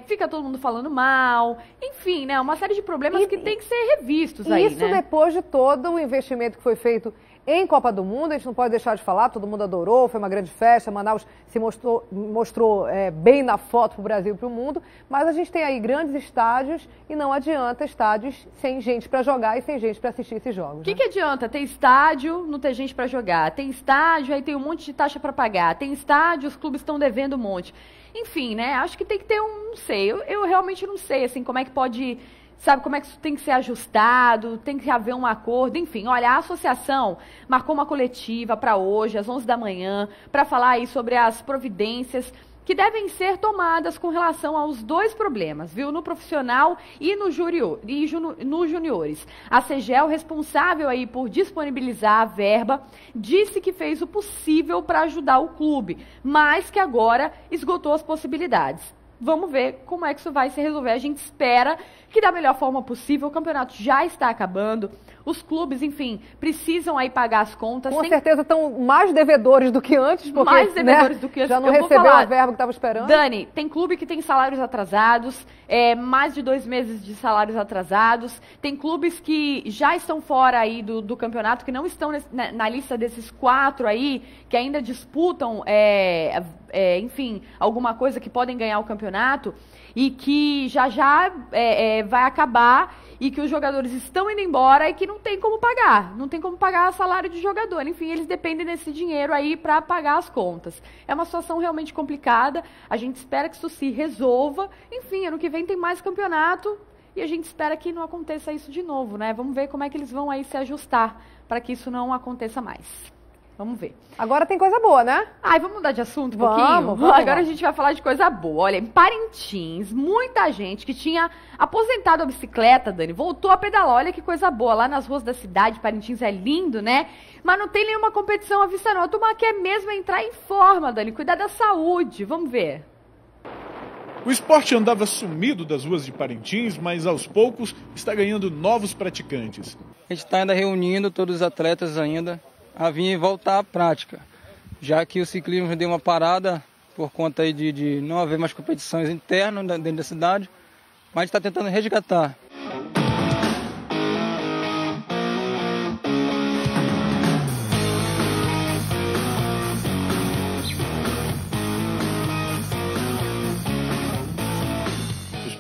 fica todo mundo falando mal, enfim, né? Uma série de problemas que tem que ser revistos aí, isso, né? Depois de todo o investimento que foi feito em Copa do Mundo, a gente não pode deixar de falar, todo mundo adorou, foi uma grande festa, Manaus se mostrou bem na foto para o Brasil e para o mundo, mas a gente tem aí grandes estádios e não adianta estádios sem gente para jogar e sem gente para assistir esses jogos. O que adianta? Tem estádio, não ter gente para jogar, tem estádio, aí tem um monte de taxa para pagar, tem estádio, os clubes estão devendo um monte. Enfim, né, acho que tem que ter não sei, eu realmente não sei, assim, como é que pode... Sabe como é que isso tem que ser ajustado, tem que haver um acordo, enfim. Olha, a associação marcou uma coletiva para hoje, às 11 da manhã, para falar aí sobre as providências que devem ser tomadas com relação aos 2 problemas, viu? No profissional e no juniores. A CGEL, responsável aí por disponibilizar a verba, disse que fez o possível para ajudar o clube, mas que agora esgotou as possibilidades. Vamos ver como é que isso vai se resolver. A gente espera que da melhor forma possível. O campeonato já está acabando. Os clubes, enfim, precisam aí pagar as contas. Com certeza estão mais devedores do que antes, porque mais devedores do que antes. Já não recebeu a verba que estava esperando. Dani, tem clube que tem salários atrasados, mais de 2 meses de salários atrasados. Tem clubes que já estão fora aí do campeonato, que não estão na lista desses 4 aí, que ainda disputam, enfim, alguma coisa que podem ganhar o campeonato e que já vai acabar e que os jogadores estão indo embora e que não tem como pagar. Não tem como pagar salário de jogador. Enfim, eles dependem desse dinheiro aí para pagar as contas. É uma situação realmente complicada. A gente espera que isso se resolva. Enfim, ano que vem tem mais campeonato e a gente espera que não aconteça isso de novo, né? Vamos ver como é que eles vão aí se ajustar para que isso não aconteça mais. Vamos ver. Agora tem coisa boa, né? Ai, vamos mudar de assunto um pouquinho? Vamos. Agora a gente vai falar de coisa boa. Olha, em Parintins, muita gente que tinha aposentado a bicicleta, Dani, voltou a pedalar. Olha que coisa boa. Lá nas ruas da cidade, Parintins é lindo, né? Mas não tem nenhuma competição à vista não. A turma quer mesmo entrar em forma, Dani, cuidar da saúde. Vamos ver. O esporte andava sumido das ruas de Parintins, mas aos poucos está ganhando novos praticantes. A gente está ainda reunindo todos os atletas ainda a vir voltar à prática, já que o ciclismo deu uma parada por conta aí de não haver mais competições internas dentro da cidade, mas a gente está tentando resgatar.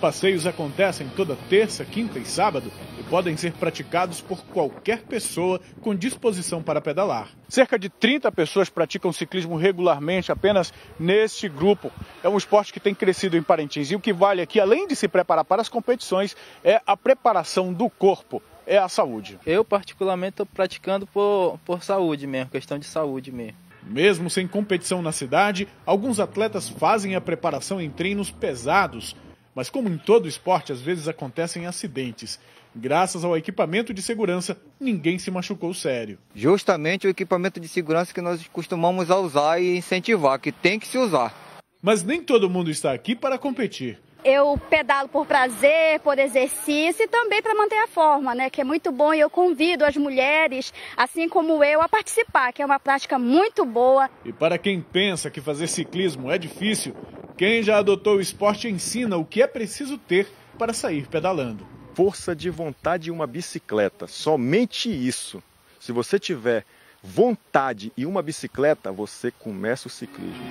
passeios acontecem toda terça, quinta e sábado e podem ser praticados por qualquer pessoa com disposição para pedalar. Cerca de 30 pessoas praticam ciclismo regularmente apenas neste grupo. É um esporte que tem crescido em Parintins e o que vale aqui, além de se preparar para as competições, é a preparação do corpo, é a saúde. Eu particularmente estou praticando por saúde mesmo, questão de saúde mesmo. Mesmo sem competição na cidade, alguns atletas fazem a preparação em treinos pesados. Mas como em todo esporte, às vezes acontecem acidentes. Graças ao equipamento de segurança, ninguém se machucou sério. Justamente o equipamento de segurança que nós costumamos usar e incentivar, que tem que se usar. Mas nem todo mundo está aqui para competir. Eu pedalo por prazer, por exercício e também para manter a forma, né? Que é muito bom e eu convido as mulheres, assim como eu, a participar, que é uma prática muito boa. E para quem pensa que fazer ciclismo é difícil, quem já adotou o esporte ensina o que é preciso ter para sair pedalando. Força de vontade e uma bicicleta, somente isso. Se você tiver vontade e uma bicicleta, você começa o ciclismo.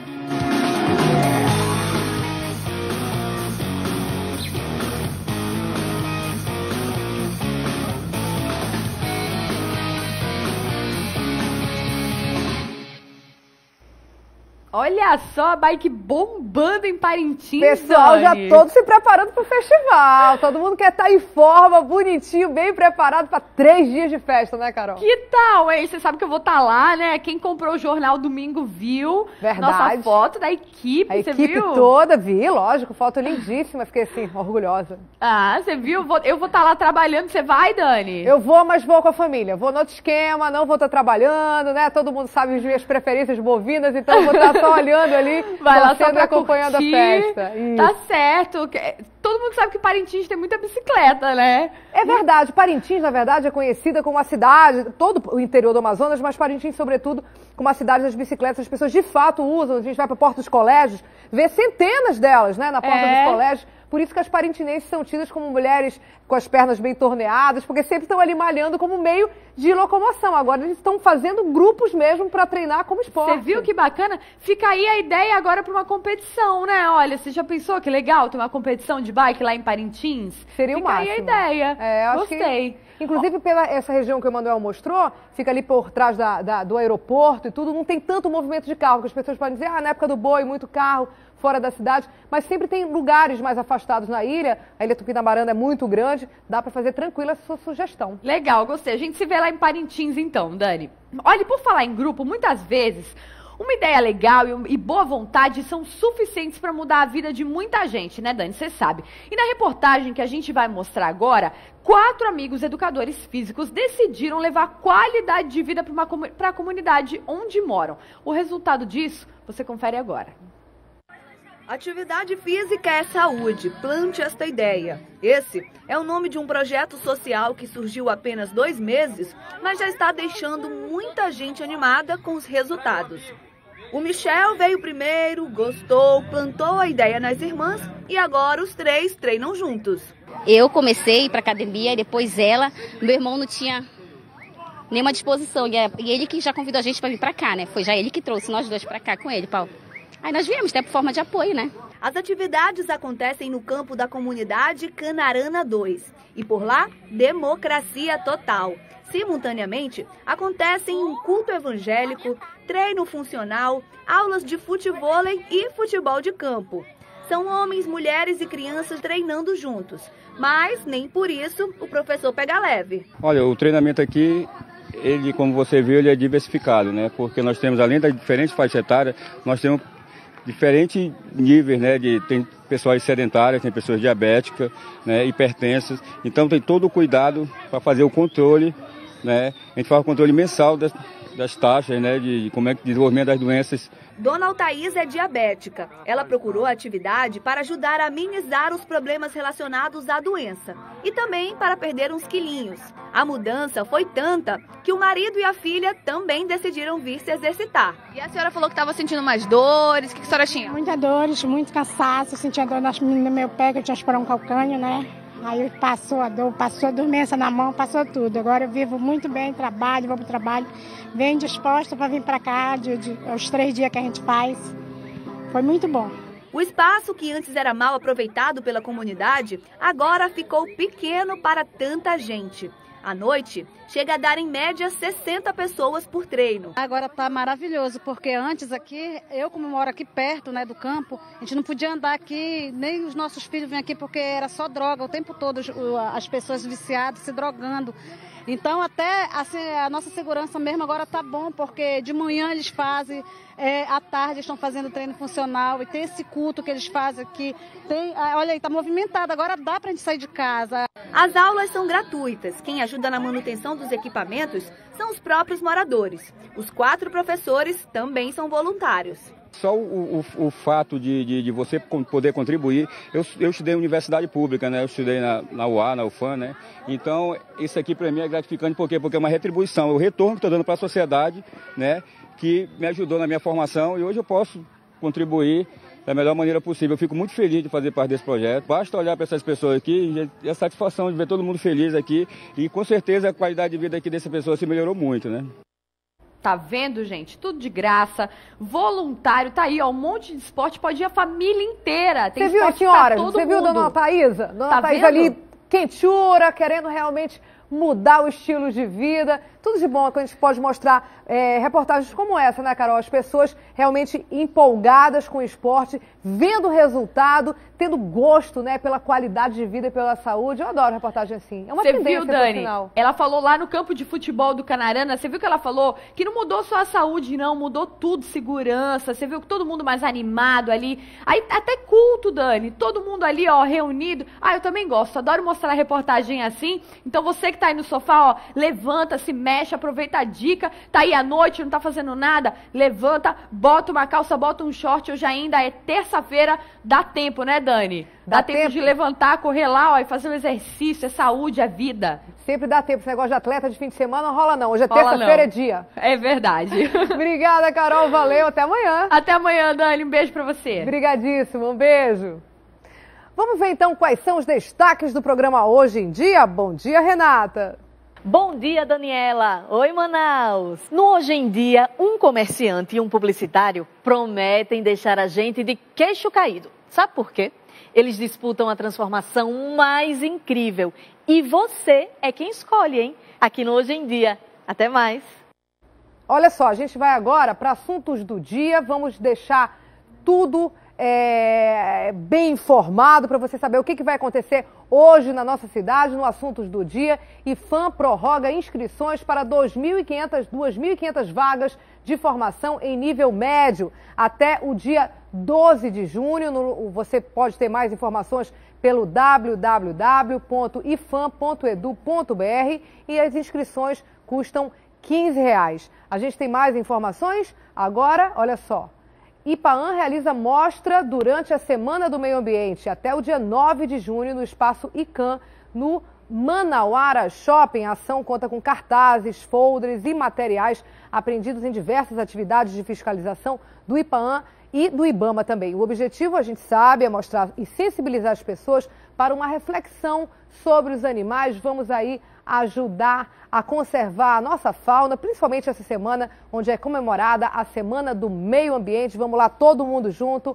Olha só a bike bombando em Parintins. Pessoal, já todos se preparando para o festival. Todo mundo quer estar em forma, bonitinho, bem preparado para 3 dias de festa, né, Carol? Que tal, hein? Você sabe que eu vou estar lá, né? Quem comprou o jornal domingo viu. Verdade. Nossa foto da equipe, você viu? A equipe toda, vi, lógico. Foto lindíssima. Fiquei assim, orgulhosa. Ah, você viu? Eu vou estar lá trabalhando. Você vai, Dani? Eu vou, mas vou com a família. Vou no outro esquema, não vou estar trabalhando, né? Todo mundo sabe as minhas preferências bovinas, então eu vou estar só olhando ali, vai lá só pra acompanhando curtir. A festa. Isso. Tá certo. Todo mundo sabe que Parintins tem muita bicicleta, né? É verdade. Parintins, na verdade, é conhecida como a cidade, todo o interior do Amazonas, mas Parintins, sobretudo, como a cidade das bicicletas. As pessoas, de fato, usam. A gente vai para a porta dos colégios, vê centenas delas, né, na porta dos colégios. Por isso que as parintinenses são tidas como mulheres com as pernas bem torneadas, porque sempre estão ali malhando como meio de locomoção. Agora eles estão fazendo grupos mesmo para treinar como esporte. Você viu que bacana? Fica aí a ideia agora para uma competição, né? Olha, você já pensou que legal ter uma competição de bike lá em Parintins? Seria o máximo. Fica aí a ideia. Gostei. Inclusive, pela essa região que o Emanuel mostrou, fica ali por trás do aeroporto e tudo, não tem tanto movimento de carro, que as pessoas podem dizer, na época do boi, muito carro fora da cidade, mas sempre tem lugares mais afastados na ilha. A Ilha Tupinambaranda é muito grande, dá para fazer tranquila a sua sugestão. Legal, gostei. A gente se vê lá em Parintins então, Dani. Olha, por falar em grupo, muitas vezes uma ideia legal e boa vontade são suficientes para mudar a vida de muita gente, né, Dani? Você sabe. E na reportagem que a gente vai mostrar agora, 4 amigos educadores físicos decidiram levar qualidade de vida para a comunidade onde moram. O resultado disso, você confere agora. Atividade física é saúde, plante esta ideia. Esse é o nome de um projeto social que surgiu há apenas 2 meses, mas já está deixando muita gente animada com os resultados. O Michel veio primeiro, gostou, plantou a ideia nas irmãs e agora os 3 treinam juntos. Eu comecei a ir para academia e depois ela, meu irmão não tinha nenhuma disposição e ele que já convidou a gente para vir para cá, né? Foi já ele que trouxe nós 2 para cá com ele, Paulo. Aí nós viemos, até por forma de apoio, né? As atividades acontecem no campo da comunidade Canarana 2 e por lá, democracia total. Simultaneamente, acontecem um culto evangélico, treino funcional, aulas de futevôlei e futebol de campo. São homens, mulheres e crianças treinando juntos, mas nem por isso o professor pega leve. Olha, o treinamento aqui, ele, como você viu, ele é diversificado, né? Porque nós temos, além das diferentes faixas etárias, nós temos diferentes níveis, né? Tem pessoas sedentárias, tem pessoas diabéticas, né? Hipertensas. Então tem todo o cuidado para fazer o controle, né? A gente faz o controle mensal das taxas, né? De como é que desenvolvimento das doenças. Dona Altaís é diabética. Ela procurou a atividade para ajudar a amenizar os problemas relacionados à doença e também para perder uns quilinhos. A mudança foi tanta que o marido e a filha também decidiram vir se exercitar. E a senhora falou que estava sentindo mais dores, o que a senhora tinha? Muitas dores, muito cansaço, sentia dor no meu pé, que eu tinha esporão calcâneo, né? Aí passou a dor, passou a dormência na mão, passou tudo. Agora eu vivo muito bem, trabalho, vou para o trabalho, venho disposta para vir para cá, os 3 dias que a gente faz. Foi muito bom. O espaço, que antes era mal aproveitado pela comunidade, agora ficou pequeno para tanta gente. À noite, chega a dar em média 60 pessoas por treino. Agora tá maravilhoso, porque antes aqui, eu como moro aqui perto, né, do campo, a gente não podia andar aqui, nem os nossos filhos vinham aqui porque era só droga, o tempo todo as pessoas viciadas se drogando. Então até assim, a nossa segurança mesmo agora tá bom, porque de manhã eles fazem, à tarde estão fazendo treino funcional e tem esse culto que eles fazem aqui. Olha aí, tá movimentado, agora dá pra gente sair de casa. As aulas são gratuitas. Quem ajuda na manutenção dos equipamentos são os próprios moradores. Os 4 professores também são voluntários. Só o fato de você poder contribuir, eu estudei em universidade pública, né? Eu estudei na UA, na UFAM, né? Então, isso aqui para mim é gratificante, por quê? Porque é uma retribuição, é o retorno que estou dando para a sociedade, né? Que me ajudou na minha formação e hoje eu posso contribuir da melhor maneira possível. Eu fico muito feliz de fazer parte desse projeto. Basta olhar para essas pessoas aqui e a satisfação de ver todo mundo feliz aqui e com certeza a qualidade de vida aqui dessa pessoa se melhorou muito, né? Tá vendo, gente? Tudo de graça, voluntário, tá aí, ó, um monte de esporte, pode ir a família inteira. Tem Você viu, senhora? Você viu a dona Thaísa? Dona Thaísa ali, quentura, querendo realmente mudar o estilo de vida. Tudo de bom que a gente pode mostrar reportagens como essa, né, Carol? As pessoas realmente empolgadas com o esporte, vendo o resultado, tendo gosto, né, pela qualidade de vida e pela saúde. Eu adoro reportagem assim. É uma tendência, viu, Dani? Final. Ela falou lá no campo de futebol do Canarana, você viu que ela falou que não mudou só a saúde, não, mudou tudo, segurança. Você viu que todo mundo mais animado ali. Aí até culto, Dani, todo mundo ali, ó, reunido. Ah, eu também gosto, adoro mostrar a reportagem assim. Então você que tá aí no sofá, ó, levanta, se mexe, aproveita a dica, tá aí à noite, não tá fazendo nada, levanta, bota uma calça, bota um short, hoje ainda é terça-feira, dá tempo, né, Dani? Dá tempo de levantar, correr lá, ó, e fazer um exercício, é saúde, é vida. Sempre dá tempo, esse negócio de atleta de fim de semana não rola não, hoje é terça-feira, é dia. É verdade. Obrigada, Carol, valeu, até amanhã. Até amanhã, Dani, um beijo pra você. Obrigadíssimo, um beijo. Vamos ver então quais são os destaques do programa Hoje em Dia. Bom dia, Renata. Bom dia, Daniela. Oi, Manaus. No Hoje em Dia, um comerciante e um publicitário prometem deixar a gente de queixo caído. Sabe por quê? Eles disputam a transformação mais incrível. E você é quem escolhe, hein? Aqui no Hoje em Dia. Até mais. Olha só, a gente vai agora para assuntos do dia. Vamos deixar tudo bem informado para você saber o que vai acontecer hoje na nossa cidade, no Assuntos do Dia. IPHAN prorroga inscrições para 2.500 vagas de formação em nível médio até o dia 12 de junho. Você pode ter mais informações pelo www.iphan.edu.br e as inscrições custam R$15. A gente tem mais informações agora, olha só. IPAAN realiza mostra durante a Semana do Meio Ambiente, até o dia 9 de junho, no espaço ICAN, no Manauara Shopping. A ação conta com cartazes, folders e materiais apreendidos em diversas atividades de fiscalização do IPAAN e do IBAMA também. O objetivo, a gente sabe, é mostrar e sensibilizar as pessoas para uma reflexão sobre os animais. Vamos aí ajudar a conservar a nossa fauna, principalmente essa semana, onde é comemorada a Semana do Meio Ambiente. Vamos lá, todo mundo juntos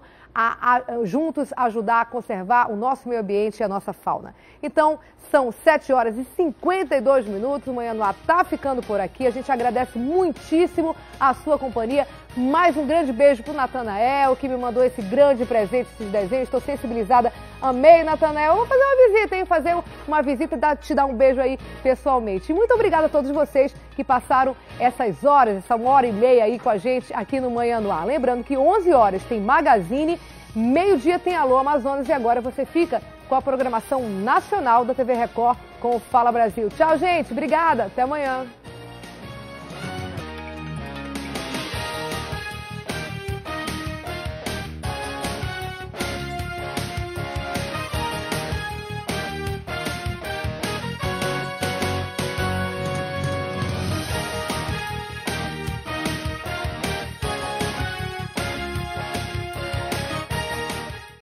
ajudar a conservar o nosso meio ambiente e a nossa fauna. Então, são 7h52. O Manhã no Ar está ficando por aqui. A gente agradece muitíssimo a sua companhia. Mais um grande beijo para o Natanael, que me mandou esse grande presente, esses desenhos. Estou sensibilizada. Amei, Natanael. Eu vou fazer uma visita, hein? Fazer uma visita e te dar um beijo aí pessoalmente. E muito obrigada a todos vocês que passaram essas horas, essa 1h30 aí com a gente aqui no Manhã no Ar. Lembrando que 11 horas tem Magazine, meio-dia tem Alô Amazonas e agora você fica com a programação nacional da TV Record com o Fala Brasil. Tchau, gente. Obrigada. Até amanhã.